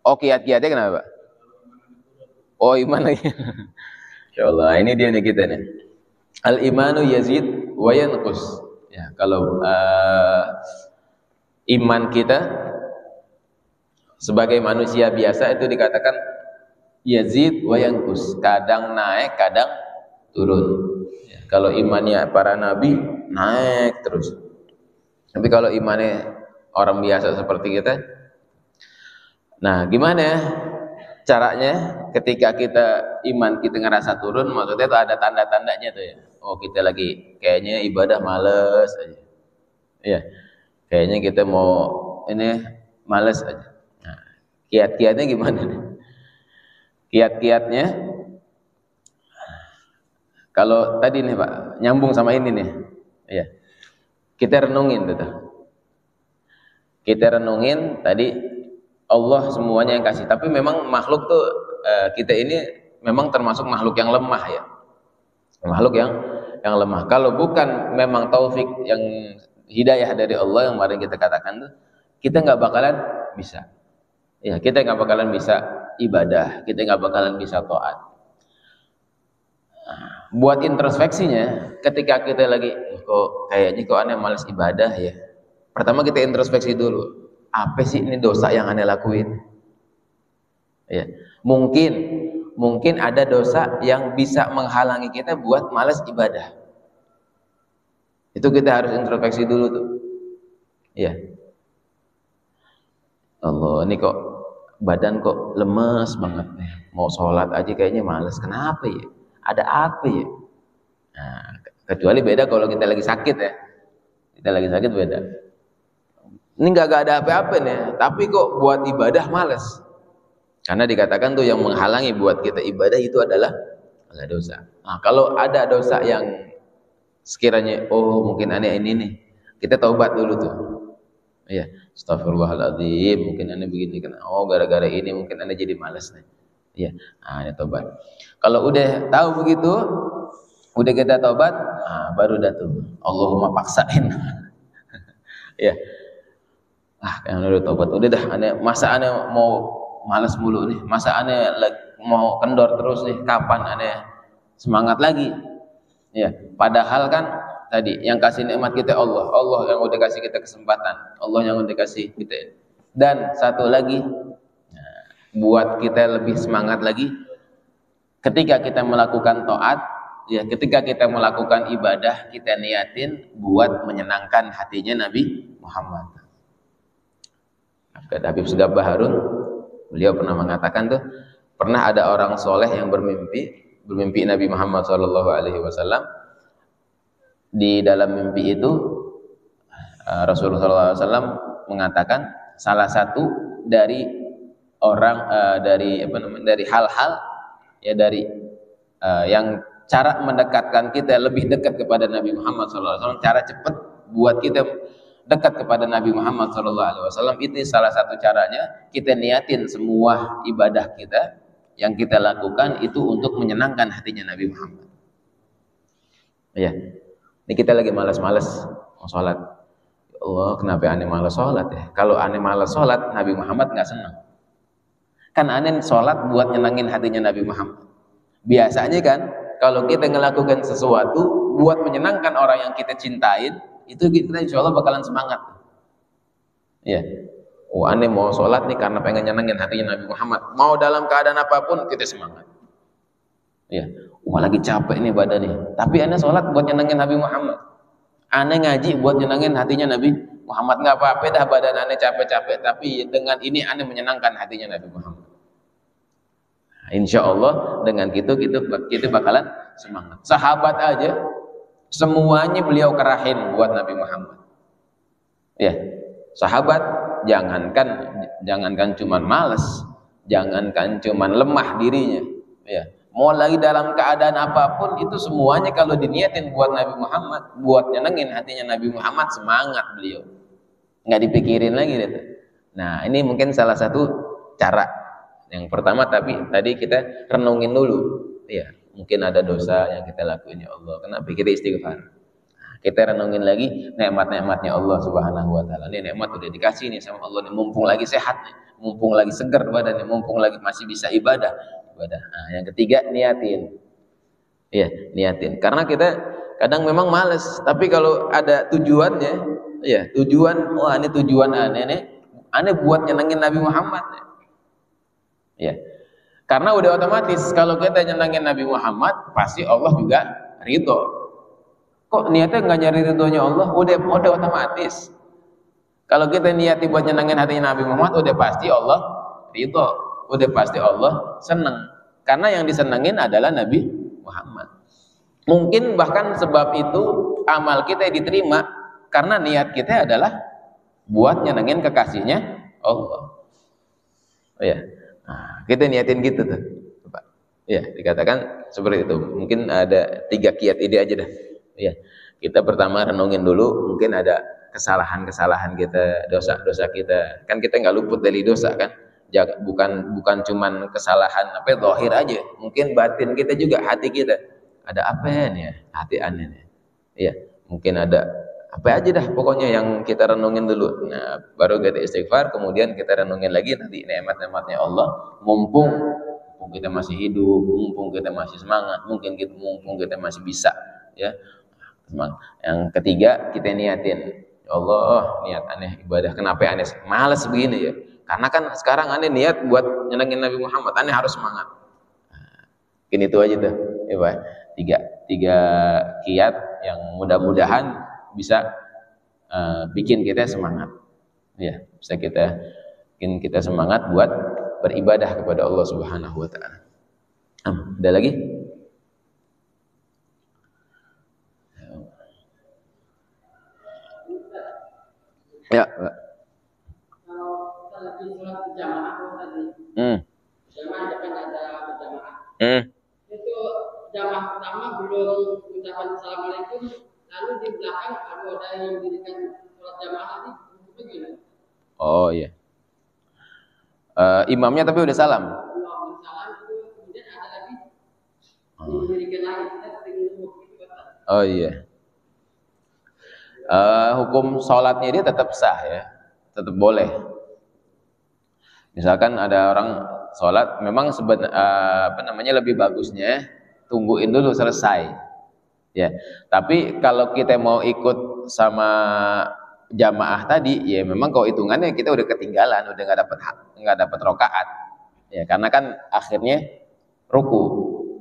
Oh, kiat-kiatnya kenapa, Pak? Oh, iman lagi. Insyaallah, ini dia nih kita nih. Al-imanu yazid wa yanqus. Ya, kalau Iman kita sebagai manusia biasa itu dikatakan yazid wa yanqus, kadang naik kadang turun. Kalau imannya para nabi naik terus, tapi kalau imannya orang biasa seperti kita, nah gimana ya caranya ketika iman kita ngerasa turun? Maksudnya itu ada tanda-tandanya tuh ya. Oh, kita lagi kayaknya ibadah males aja. Iya. Kayaknya kita mau ini males aja. Nah, kiat-kiatnya gimana nih? Kiat-kiatnya kalau tadi nih Pak, nyambung sama ini nih. Iya. Kita renungin tuh. Kita renungin tadi Allah semuanya yang kasih, tapi memang makhluk tuh kita ini memang termasuk makhluk yang lemah ya. Makhluk yang lemah. Kalau bukan memang taufik yang hidayah dari Allah yang kemarin kita katakan tuh, kita nggak bakalan bisa. Ya, kita nggak bakalan bisa ibadah, kita nggak bakalan bisa taat. Nah, buat introspeksinya, ketika kita lagi kayaknya aneh malas ibadah ya. Pertama kita introspeksi dulu. Apa sih ini dosa yang aneh lakuin? Ya, mungkin ada dosa yang bisa menghalangi kita buat malas ibadah. Itu kita harus introspeksi dulu tuh. Ya. Allah, ini kok badan kok lemes banget nih. Mau sholat aja kayaknya malas. Kenapa ya? Ada apa ya? Nah, kecuali beda kalau kita lagi sakit ya. Kita lagi sakit beda. Ini nggak ada apa-apa nih, tapi kok buat ibadah malas. Karena dikatakan tuh yang menghalangi buat kita ibadah itu adalah dosa. Nah, kalau ada dosa yang sekiranya mungkin aneh ini nih, kita taubat dulu tuh. Iya, astagfirullahaladzim, mungkin aneh begini kan. Gara-gara ini mungkin aneh jadi malas nih. Iya, nah ini taubat. Kalau udah tahu begitu, udah kita taubat, baru dah tuh Allahumma paksain. Iya. Yang udah taubat udah dah, masa aneh mau malas mulu nih, masa aneh mau kendor terus nih, kapan aneh semangat lagi? Ya, padahal kan tadi yang kasih nikmat kita Allah yang udah kasih kita kesempatan, Allah yang udah kasih kita. Dan satu lagi, buat kita lebih semangat lagi, ketika kita melakukan taat, ya ketika kita melakukan ibadah, kita niatin buat menyenangkan hatinya Nabi Muhammad. Habib Sugabah Harun, beliau pernah mengatakan tuh, pernah ada orang soleh yang bermimpi Nabi Muhammad SAW. Di dalam mimpi itu Rasulullah SAW mengatakan salah satu dari dari hal-hal ya yang cara mendekatkan kita lebih dekat kepada Nabi Muhammad SAW, cara cepat buat kita dekat kepada Nabi Muhammad SAW, itu salah satu caranya kita niatin semua ibadah kita yang kita lakukan itu untuk menyenangkan hatinya Nabi Muhammad. Ya, ini kita lagi malas-malas mau sholat. Ya Allah, kenapa aneh malas sholat ya? Kalau aneh malas sholat, Nabi Muhammad nggak senang. Kan aneh sholat buat nyenangin hatinya Nabi Muhammad. Biasanya kan, kalau kita ngelakukan sesuatu buat menyenangkan orang yang kita cintain, itu kita insya Allah bakalan semangat. Ya, aneh mau sholat nih karena pengen nyenengin hatinya Nabi Muhammad. Mau dalam keadaan apapun kita semangat. Ya, lagi capek nih badan nih. Tapi aneh sholat buat nyenengin Nabi Muhammad. Aneh ngaji buat nyenengin hatinya Nabi Muhammad. Nggak apa-apa dah badan aneh capek-capek, tapi dengan ini aneh menyenangkan hatinya Nabi Muhammad. Nah, insya Allah dengan gitu kita bakalan semangat. Sahabat aja semuanya beliau kerahin buat Nabi Muhammad. Ya, sahabat jangankan cuman malas, jangankan cuman lemah dirinya. Ya, mau lagi dalam keadaan apapun itu semuanya kalau diniatin buat Nabi Muhammad, buat nyenengin hatinya Nabi Muhammad, semangat beliau. Nggak dipikirin lagi gitu. Nah, ini mungkin salah satu cara. Yang pertama tadi kita renungin dulu. Ya, mungkin ada dosa yang kita lakuin ya Allah, kenapa kita istighfar. Nah, kita renungin lagi nikmat-nikmatnya Allah Subhanahu wa taala. Ini nikmat udah dikasih nih sama Allah nih, mumpung lagi sehat nih, mumpung lagi segar badannya, mumpung lagi masih bisa ibadah. Nah, yang ketiga niatin. Iya, niatin. Karena kita kadang memang males, tapi kalau ada tujuannya, Ya, tujuan, wah ini tujuan aneh nih. Aneh buat nyenengin Nabi Muhammad. Ya. Karena udah otomatis kalau kita nyenengin Nabi Muhammad, pasti Allah juga ridho. Kok niatnya nggak nyari ridhonya Allah? Udah otomatis. Kalau kita niati buat nyenengin hatinya Nabi Muhammad, udah pasti Allah ridho. Udah pasti Allah seneng. Karena yang disenengin adalah Nabi Muhammad. Mungkin bahkan sebab itu amal kita diterima karena niat kita adalah buat nyenengin kekasihnya Allah. Oh ya, nah, kita niatin gitu tuh, Pak. Ya, dikatakan seperti itu. Mungkin ada 3 kiat ide aja dah. Ya, kita pertama renungin dulu, mungkin ada kesalahan-kesalahan kita, dosa-dosa kita. Kan kita nggak luput dari dosa kan? Bukan cuman kesalahan apa zahir aja, mungkin batin kita juga, hati kita. Ada apa ya? Hati aneh nih. Iya, mungkin ada apa aja dah pokoknya yang kita renungin dulu. Nah, baru kita istighfar, kemudian kita renungin lagi nanti nikmat-nikmatnya Allah. Mumpung kita masih hidup, mumpung kita masih semangat, mumpung kita masih bisa, ya. Yang ketiga, kita niatin, ya Allah, niat aneh ibadah. Kenapa aneh? Males begini ya. Karena kan sekarang aneh niat buat nyenengin Nabi Muhammad, aneh harus semangat. Mungkin itu aja tuh, ya Pak. Tiga kiat yang mudah-mudahan bisa bikin kita semangat, ya, bisa bikin kita semangat buat beribadah kepada Allah Subhanahu Wa Taala. Ada lagi? Ya, Pak.
Kalau kita lagi sholat berjamaah tadi, jamaah kan ada berjamaah. Itu jamaah pertama belum ucapan assalamualaikum, lalu di belakang ada yang dirikan sholat jamaah lagi, itu gimana?
Oh iya. Imamnya tapi udah salam.
Belum salam itu kemudian ada lagi dirikan lagi, kita sering gitu.
Oh iya. Hukum sholatnya dia tetap sah ya, tetap boleh. Misalkan ada orang sholat, memang lebih bagusnya tungguin dulu selesai, ya. Tapi kalau kita mau ikut sama jamaah tadi, ya memang kalau hitungannya kita udah ketinggalan, udah nggak dapat rokaat, ya. Karena kan akhirnya ruku.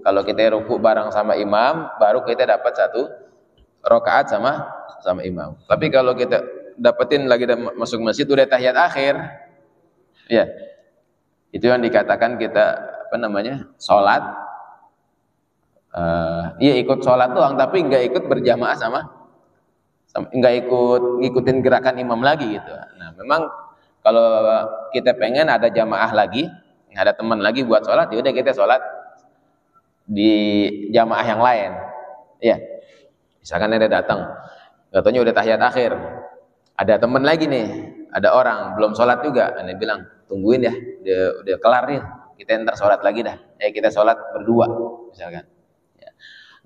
Kalau kita ruku bareng sama imam, baru kita dapat 1 rokaat sama imam. Tapi kalau kita dapetin lagi masuk masjid udah tahiyat akhir, ya itu yang dikatakan kita sholat, iya ikut sholat doang, tapi nggak ikut berjamaah sama nggak ngikutin gerakan imam lagi gitu. Nah memang kalau kita pengen ada jamaah lagi, ada teman lagi buat sholat, ya udah kita sholat di jamaah yang lain, ya. Misalkan ada datang, katanya udah tahiyat akhir, ada temen lagi nih, ada orang belum sholat juga, ane bilang tungguin ya, udah kelar nih, kita ntar sholat lagi dah, kita sholat berdua misalkan. Ya.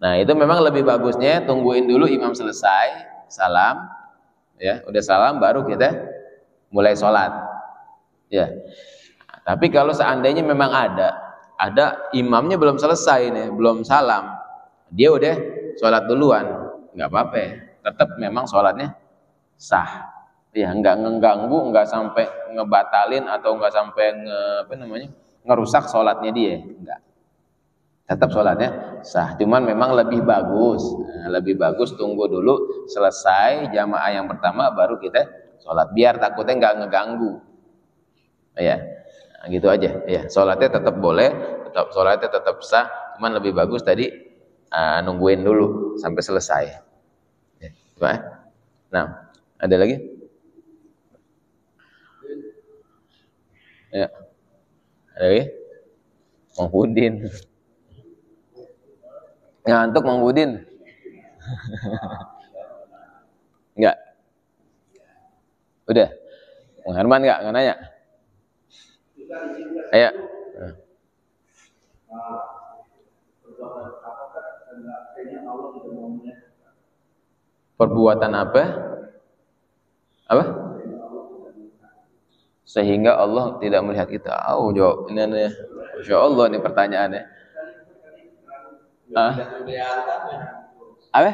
Nah itu memang lebih bagusnya tungguin dulu imam selesai, salam, ya udah salam baru kita mulai sholat, ya. Nah, tapi kalau seandainya memang ada imamnya belum selesai nih, belum salam, dia udah sholat duluan, nggak apa-apa ya. Tetap memang sholatnya sah, ya, nggak ngeganggu, nggak sampai ngebatalin atau nggak sampai ngerusak sholatnya dia, nggak. Tetap sholatnya sah, cuman memang lebih bagus tunggu dulu selesai jamaah yang pertama baru kita sholat, biar takutnya nggak ngeganggu, ya. Nah, gitu aja, ya. Sholatnya tetap boleh, sholatnya tetap sah, cuman lebih bagus tadi nungguin dulu sampai selesai. Nah, ada lagi? Ya. Ada lagi? Mang Budin. Ngantuk Mang Budin? Enggak. Udah. Mang Herman enggak nanya? Ayo. Perbuatan apa? Apa? Sehingga Allah tidak melihat kita. Jawab ini. Masya Allah nih pertanyaannya. Apa?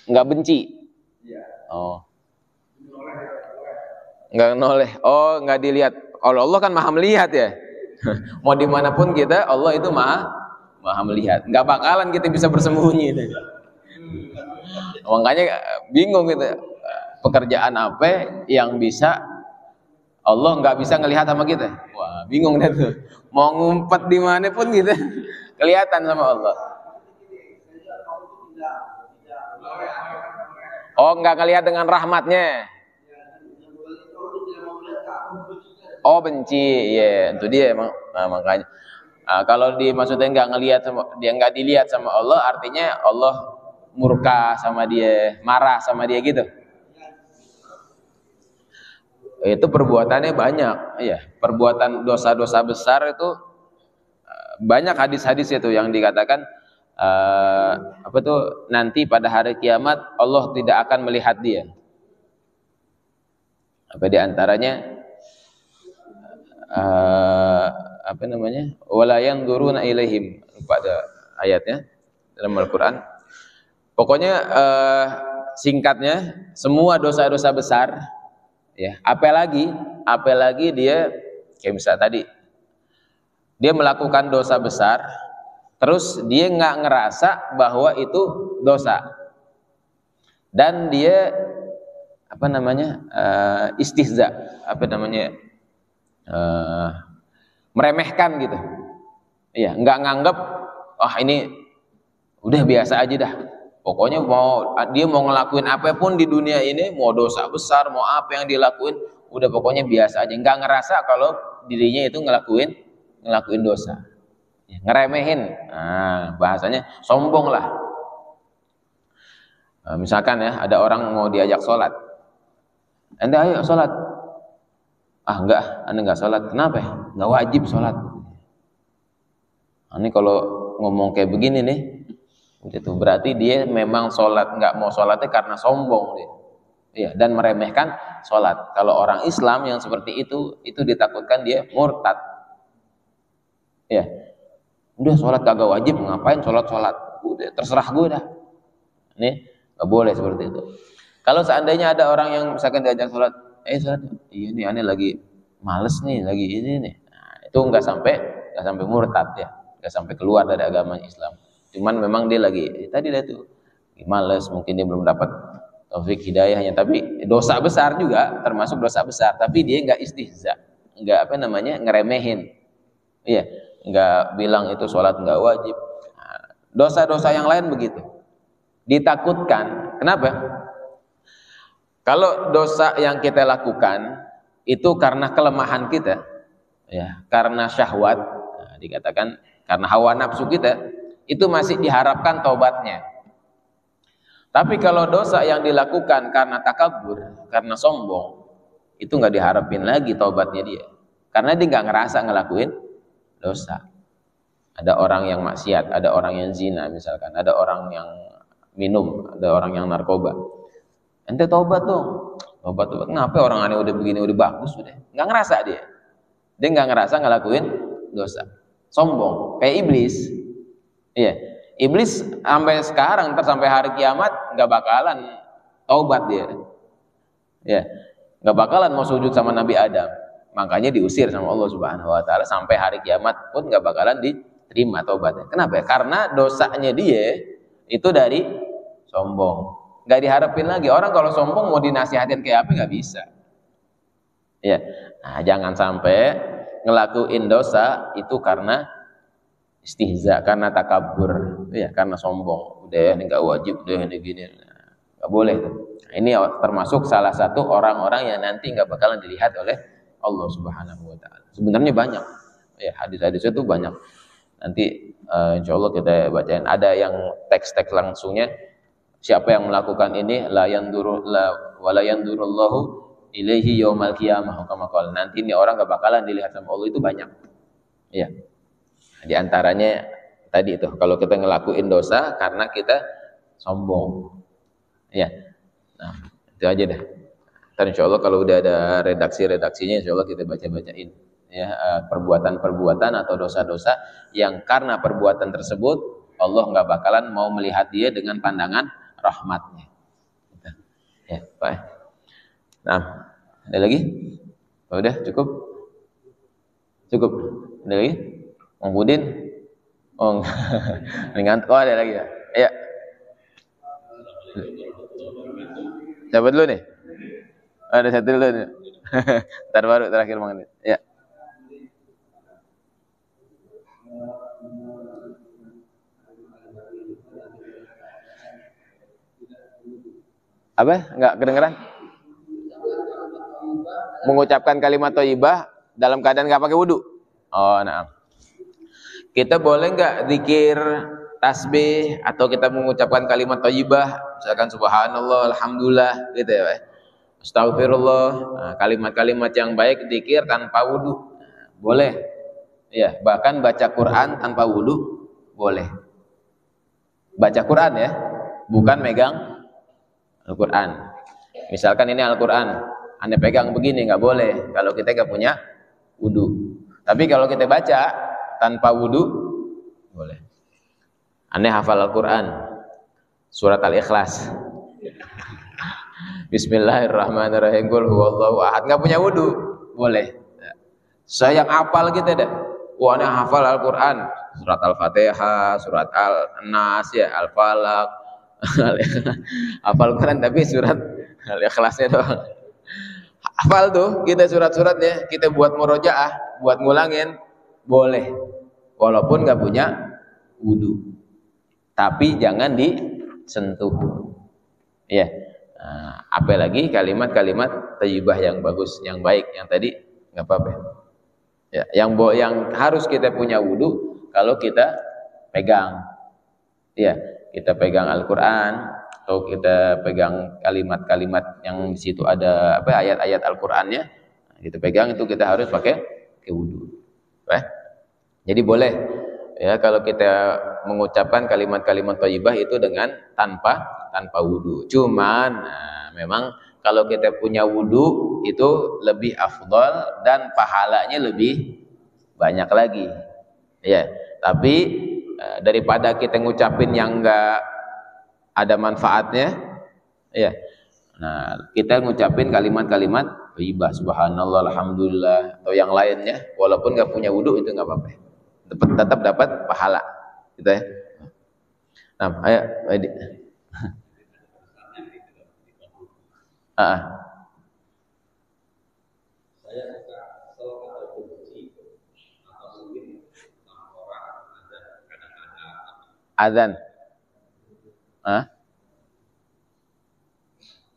Nggak benci. Oh. Nggak noleh. Oh, nggak dilihat. Kalau Allah kan maha melihat ya. Mau dimanapun kita, Allah itu maha melihat. Nggak bakalan kita bisa bersembunyi. Makanya bingung gitu. Pekerjaan apa yang bisa Allah nggak bisa ngelihat sama kita? Wah, bingung deh tuh. Mau ngumpet di mana pun gitu, kelihatan sama Allah. Oh, nggak ngelihat dengan rahmatnya. Oh, benci, ya, itu dia emang. Nah, makanya kalau maksudnya nggak ngelihat sama dia, nggak dilihat sama Allah, artinya Allah murka sama dia, marah sama dia gitu. Itu perbuatannya banyak, ya. Perbuatan dosa-dosa besar itu banyak hadis-hadis itu yang dikatakan apa tuh, nanti pada hari kiamat Allah tidak akan melihat dia. Apa diantaranya? Apa namanya? Wala yanzuruna ilaihim, pada ayatnya dalam Al-Qur'an. Pokoknya singkatnya, semua dosa-dosa besar ya, apalagi dia kayak misalnya tadi dia melakukan dosa besar terus dia nggak ngerasa bahwa itu dosa dan dia apa namanya istihza, apa namanya meremehkan gitu ya, nggak nganggap ini udah biasa aja dah, pokoknya dia mau ngelakuin apapun di dunia ini, mau dosa besar mau apa yang dilakuin udah pokoknya biasa aja, nggak ngerasa kalau dirinya itu ngelakuin dosa ya, ngeremehin. Nah, bahasanya sombong lah. Misalkan ya ada orang mau diajak sholat, ente ayo sholat, enggak, ente enggak sholat, kenapa ya? Enggak wajib sholat. Ini kalau ngomong kayak begini nih, udah tuh berarti dia memang sholat, enggak mau sholatnya karena sombong dia. Iya, dan meremehkan sholat. Kalau orang Islam yang seperti itu ditakutkan dia murtad. Ya, udah sholat kagak wajib, ngapain sholat, udah terserah gue dah. Ini nggak boleh seperti itu. Kalau seandainya ada orang yang misalkan diajak sholat, sholat, iya nih aneh lagi males nih, lagi ini nih, nah, itu nggak sampai murtad ya, nggak sampai keluar dari agama Islam. Cuman memang dia lagi tadi dah tuh males, mungkin dia belum dapat taufik hidayahnya, tapi dosa besar juga, termasuk dosa besar, tapi dia nggak istihza, nggak apa namanya ngeremehin, iya, nggak bilang itu sholat nggak wajib. Nah, dosa-dosa yang lain begitu ditakutkan. Kenapa? Kalau dosa yang kita lakukan itu karena kelemahan kita, ya, karena syahwat, nah, dikatakan karena hawa nafsu kita, itu masih diharapkan taubatnya. Tapi kalau dosa yang dilakukan karena takabur, karena sombong, itu nggak diharapin lagi taubatnya dia, karena dia nggak ngerasa ngelakuin dosa. Ada orang yang maksiat, ada orang yang zina misalkan, ada orang yang minum, ada orang yang narkoba. Ente taubat dong, taubat. Kenapa orang aneh udah begini, udah bagus, udah nggak ngerasa dia nggak ngerasa ngelakuin dosa, sombong kayak iblis. Iya, iblis sampai sekarang, sampai hari kiamat nggak bakalan taubat dia, ya, nggak bakalan mau sujud sama Nabi Adam, makanya diusir sama Allah Subhanahu Wa Taala, sampai hari kiamat pun nggak bakalan diterima taubatnya. Kenapa? Karena dosanya dia itu dari sombong, nggak diharapin lagi. Orang kalau sombong mau dinasihatin kayak apa nggak bisa. Ya, nah, jangan sampai ngelakuin dosa itu karena istihza, karena takabur, ya, karena sombong. Udah ini nggak wajib, udah ini gini, nggak boleh. Nah, ini termasuk salah satu orang-orang yang nanti nggak bakalan dilihat oleh Allah Subhanahu Wa Taala. Sebenarnya banyak, ya, hadis-hadis itu banyak. Nanti insya Allah kita bacain. Ada yang teks-teks langsungnya. Siapa yang melakukan ini, la yandurullahu ilaihi yaumal qiyamah, kama qala. Nanti ini orang gak bakalan dilihat sama Allah, itu banyak. Ya. Di antaranya tadi itu, kalau kita ngelakuin dosa karena kita sombong. Ya. Nah, itu aja dah. Ntar insya Allah kalau udah ada redaksinya, insya Allah kita baca-bacain. Ya, perbuatan-perbuatan atau dosa-dosa yang karena perbuatan tersebut Allah nggak bakalan mau melihat dia dengan pandangan rahmatnya. Ya, Pak. Nah, ada lagi? Oh, udah cukup? Cukup. Ada lagi? Mang Budin? Oh, enggak. Oh, ada lagi ya? Iya. Siapa dulu nih? Ada satu dulu nih. Ntar baru terakhir Mang Budin. Ya. Apa? Enggak kedengeran? Mengucapkan kalimat thayyibah dalam keadaan enggak pakai wudu. Oh, nah. Kita boleh enggak zikir tasbih atau kita mengucapkan kalimat thayyibah, misalkan subhanallah, alhamdulillah gitu ya, Pak. Astagfirullah, kalimat-kalimat yang baik zikir tanpa wudu. Boleh. Ya, bahkan baca Quran tanpa wudu boleh. Baca Quran ya, bukan megang Al-Quran. Misalkan ini Al-Quran, Anda pegang begini, nggak boleh kalau kita nggak punya wudu. Tapi kalau kita baca tanpa wudu, boleh. Anda hafal Al-Quran, surat Al-Ikhlas. Bismillahirrahmanirrahim. Qul huwallahu ahad. Nggak punya wudu, boleh. Saya yang hafal gitu deh. Wah, Anda hafal Al-Quran, surat Al-Fatihah, surat Al-Nas, ya, Al-Falaq. Hafal Quran tapi surat Al-Ikhlasnya doang. Hafal tuh kita surat-suratnya, kita buat murojaah, buat ngulangin, boleh. Walaupun nggak punya wudu. Tapi jangan disentuh. Ya. Nah, apalagi kalimat-kalimat thayyibah yang bagus, yang baik, yang tadi nggak apa-apa. Ya, yang harus kita punya wudu kalau kita pegang. Ya, kita pegang Al-Qur'an atau kita pegang kalimat-kalimat yang di situ ada apa ayat-ayat Al-Qur'annya. Kita pegang itu kita harus pakai wudu. Jadi boleh ya kalau kita mengucapkan kalimat-kalimat thayyibah itu dengan tanpa wudu. Cuman memang kalau kita punya wudu itu lebih afdal dan pahalanya lebih banyak lagi. Ya, tapi daripada kita ngucapin yang enggak ada manfaatnya, ya. Nah, kita ngucapin kalimat-kalimat thayyibah, subhanallah, alhamdulillah atau yang lainnya, walaupun enggak punya wudu itu enggak apa-apa. Tetap dapat pahala. Gitu ya. Nah, ayo, Edi.
Saya suka sholat atau kunci atau sungguh sama orang
Azan.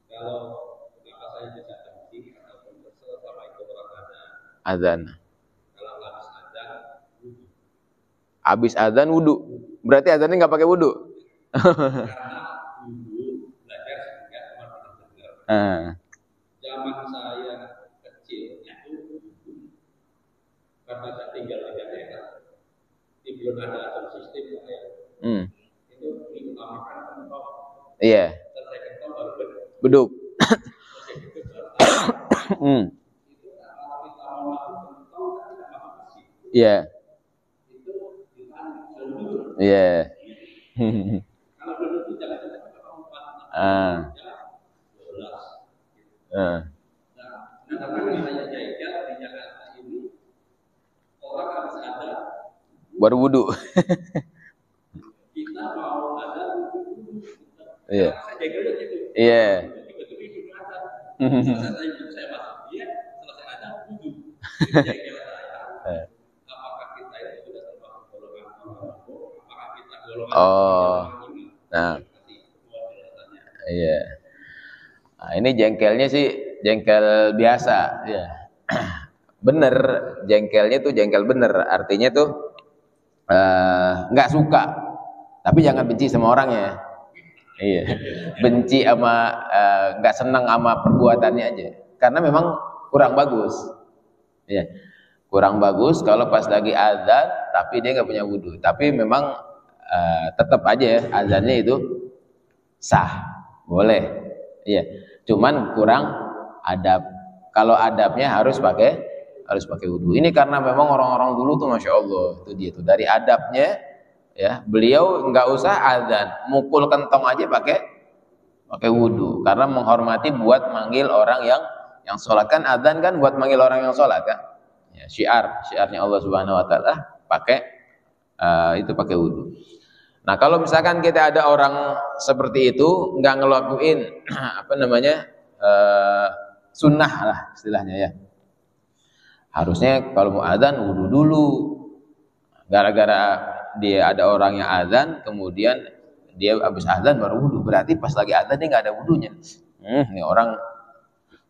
Kalau saya bisa kunci ataupun kesel sama itu orang
Azan.
Kalau
Habis azan wudu. Berarti azannya nggak pakai wudu.
Karena dulu belajar juga cuma dengar. Zaman saya kecil itu karena saya tinggal di daerah, belum ada atur sistem ya. Itu diutamakan kentok.
Iya.
Selesai kentok baru
beduk.
Itu kalau kita mau masuk kentok kita masuk besi.
Iya.
Itu kita dulu.
Iya.
Kalau dulu itu jangan kita empat. Nah, tapi saya jaga di Jakarta ini orang harus ada
baru wudu.
Kita mau ada wudu.
Iya.
Saya jaga gitu.
Iya.
Selesai saya masuk dia, selesai ada wudu. Jaga saya. Apakah kita itu sudah termasuk golongan orang? Apakah kita golongan orang ini?
Nah. Iya. Nah, ini jengkelnya sih jengkel biasa, ya. Bener, jengkelnya tuh jengkel bener, artinya tuh nggak suka, tapi jangan benci sama orangnya. Iya, benci sama nggak senang sama perbuatannya aja, karena memang kurang bagus. Iya, kurang bagus kalau pas lagi azan, tapi dia nggak punya wudu. Tapi memang tetap aja ya, azannya itu sah, boleh. Iya, cuman kurang adab. Kalau adabnya harus pakai wudu. Ini karena memang orang-orang dulu tuh masya Allah itu dia tuh dari adabnya ya, beliau nggak usah adzan, mukul kentong aja pakai wudu, karena menghormati buat manggil orang yang sholat. Kan adzan kan buat manggil orang yang sholat kan, ya, syiarnya Allah Subhanahu Wa Taala pakai itu pakai wudu. Nah kalau misalkan kita ada orang seperti itu nggak ngelakuin apa namanya sunnah lah istilahnya ya, harusnya kalau mau adzan wudu dulu. Gara-gara dia ada orang yang adzan, kemudian dia habis adzan baru wudu, berarti pas lagi adzan dia nggak ada wudunya. Ini orang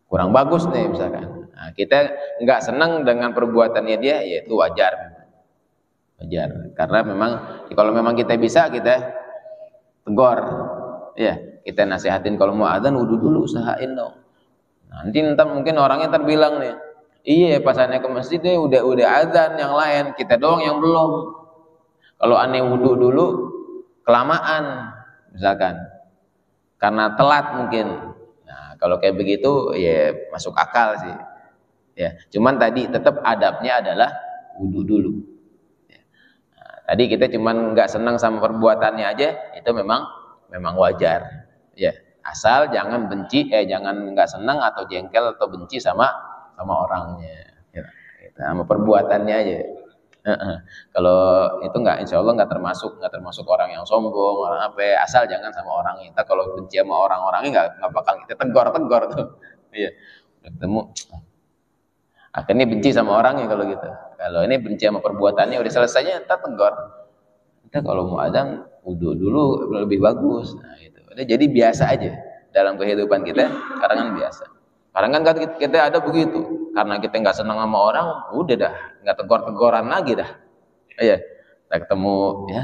kurang bagus nih misalkan. Nah, kita nggak senang dengan perbuatannya dia, yaitu wajar, karena memang kalau memang kita bisa, kita tegur, ya, kita nasihatin kalau mau adzan wudu dulu, usahain dong. Nanti ntar mungkin orangnya terbilang nih, iya pas aneh ke masjid deh udah adzan yang lain, kita doang yang belum. Kalau aneh wudu dulu kelamaan misalkan, karena telat mungkin. Nah kalau kayak begitu ya masuk akal sih, ya. Cuman tadi tetap adabnya adalah wudu dulu. Nah, tadi kita cuman nggak senang sama perbuatannya aja, itu memang wajar, ya. Asal jangan benci, jangan nggak senang atau jengkel atau benci sama orangnya, ya, sama perbuatannya aja. Kalau itu nggak, insya Allah nggak termasuk orang yang sombong, orang apa. Asal jangan sama orangnya. Kita kalau benci sama orang-orangnya nggak bakal kita tegur tuh. Iya, udah ketemu, akhirnya benci sama orangnya kalau gitu. Kalau ini benci sama perbuatannya, udah selesainya kita tegur. Kita kalau mau adzan wudu dulu lebih bagus. Nah itu, udah jadi biasa aja dalam kehidupan kita. Sekarang kan biasa. Sekarang kan kita ada begitu. Karena kita nggak senang sama orang, udah dah, nggak tegur-teguran lagi dah. Iya, kita ketemu, ya,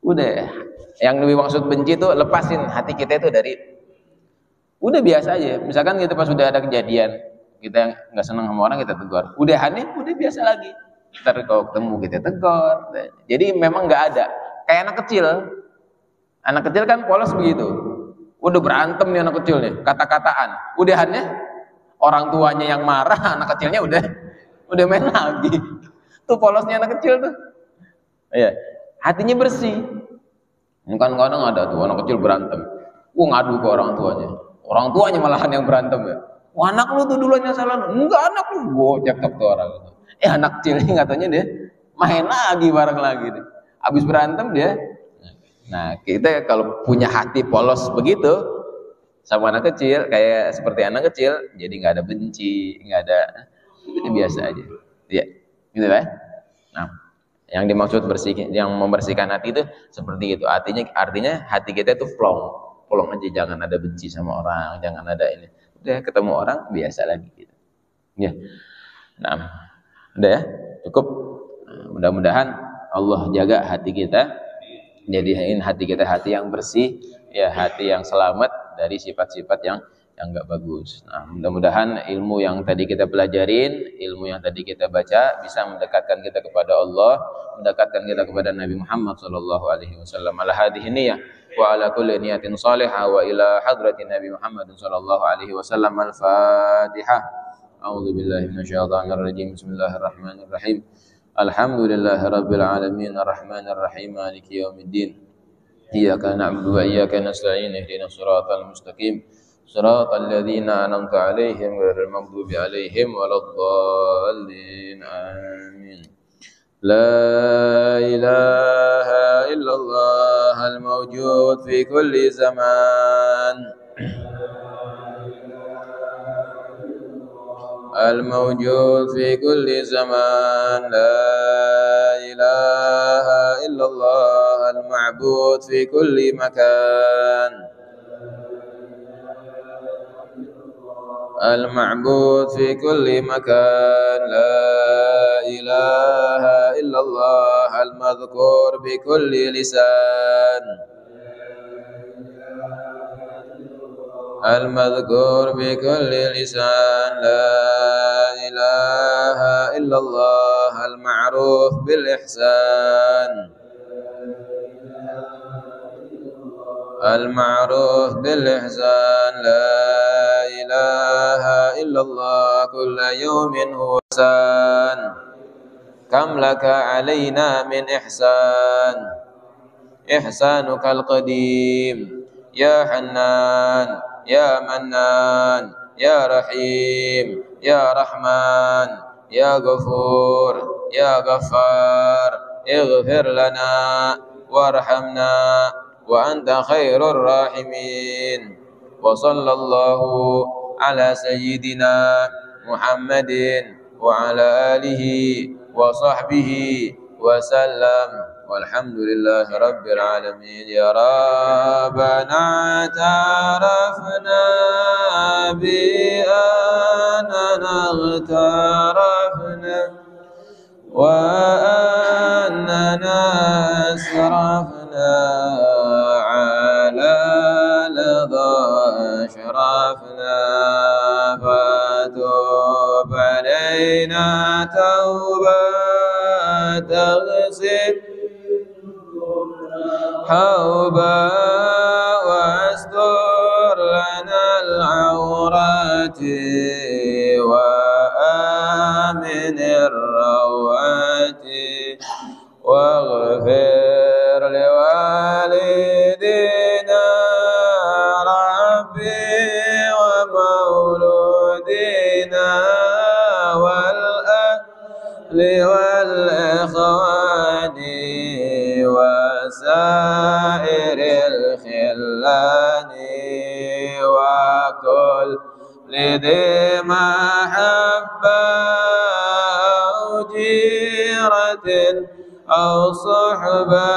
udah. Yang lebih maksud benci itu lepasin hati kita itu dari, udah biasa aja. Misalkan kita pas sudah ada kejadian, kita nggak senang sama orang, kita tegur. Udah biasa lagi. Ntar kalau ketemu kita tegur. Jadi memang nggak ada. Kayak anak kecil kan polos begitu. Udah berantem nih anak kecil nih, kata-kataan. Udahannya orang tuanya yang marah, anak kecilnya udah main lagi. Tuh polosnya anak kecil tuh. Iya, hatinya bersih. Kadang-kadang ada tuh anak kecil berantem, ngadu ke orang tuanya. Orang tuanya malahan yang berantem ya. Wah, anak lu tuh duluan yang salah. Enggak, anak lu. Cekcok tuh orang. Anak kecil ini katanya dia main lagi bareng lagi deh. Habis berantem dia. Nah, kita kalau punya hati polos begitu sama anak kecil, kayak seperti anak kecil, jadi nggak ada benci, nggak ada, itu biasa aja, ya, gitu kan? Nah, yang dimaksud yang membersihkan hati itu seperti itu. Artinya hati kita itu plong aja, jangan ada benci sama orang, jangan ada ini. Udah ketemu orang biasa lagi, gitu. Ya, nah, udah ya, cukup. Mudah-mudahan Allah jaga hati kita, jadiin hati kita hati yang bersih, ya, hati yang selamat dari sifat-sifat yang enggak bagus. Nah, mudah-mudahan ilmu yang tadi kita pelajarin, ilmu yang tadi kita baca bisa mendekatkan kita kepada Allah, mendekatkan kita kepada Nabi Muhammad sallallahu alaihi wasallam. Ala hadhihi niyyah wa ala kulli niyatin salihah wa ila hadratin Nabi Muhammad sallallahu alaihi wasallam. Al-Fatihah. A'udzu billahi minasyaitonir rajim. Bismillahirrahmanirrahim. Alhamdulillahirabbil alamin arrahmanir rahim maliki yaumiddin. Iyyaka na'budu wa iyyaka nasta'in ihdinas siratal mustaqim siratal ladzina an'amta 'alaihim ghairil maghdubi 'alaihim waladdallin amin. La ilaha illallah al-mawjud fi kulli zaman al-mawjud fi kulli zaman. La ilaha illallah al-ma'bud fi kulli makan al-ma'bud fi kulli makan. La ilaha illallah al-madhkur bi kulli lisan al-madhkur bi kulli lisan. La ilaha illallah al-ma'ruf bil ihsan al-ma'ruf bil ihsan. La ilaha illallah kulla yawmin husan kam laka alaina min ihsan. إحسانك القديم يا حنان يا منان يا رحيم يا رحمن يا غفور يا غفار اغفر لنا وارحمنا وأنت خير الراحمين وصلى الله على سيدنا محمد وعلى آله وصحبه وسلم والحمد لله رب العالمين يا ربنا اعترفنا بأننا اغترفنا وأننا أسرفنا على لظى أشرفنا فتوب علينا توبة تغسل حوبا واستر لنا العورات وآمن الروعات واغفر لوالدينا ربي ومولودينا والأهل والإخوان وسائر الخلان وكل ذي محبة أو جيرة أو صحبة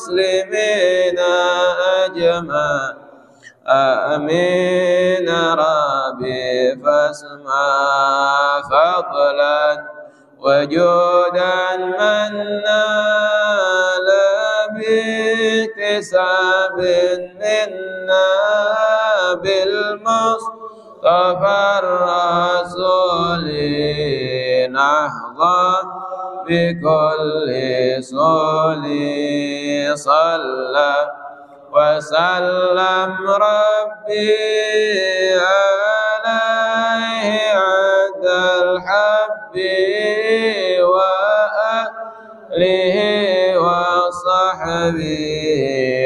والمسلمين أجمعين آمين ربي فاسمع فضلا وجودا منا لا باكتساب منا بالمصطفى الرسول نحظى بكل صلي صلى وسلم ربي عليه عد الحب وأهله وصحبه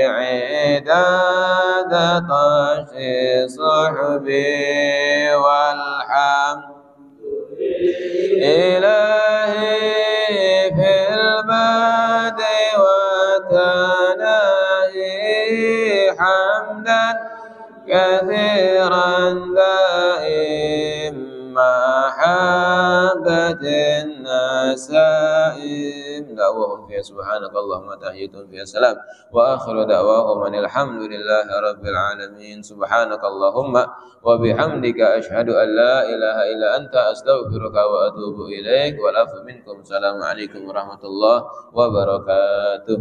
عداد طش صحبي والحمد إلهي في البدء وتناهي حمدا كثيرا دائم محبة النسائم دعوهم فيها سبحانك اللهم تحيتهم فيها سلام وآخر دعواهم أن الحمد لله رب العالمين سبحانك اللهم وبحمدك أشهد أن لا إله إلا أنت أستغفرك وأتوب إليك والعفو منكم السلام عليكم ورحمة الله وبركاته.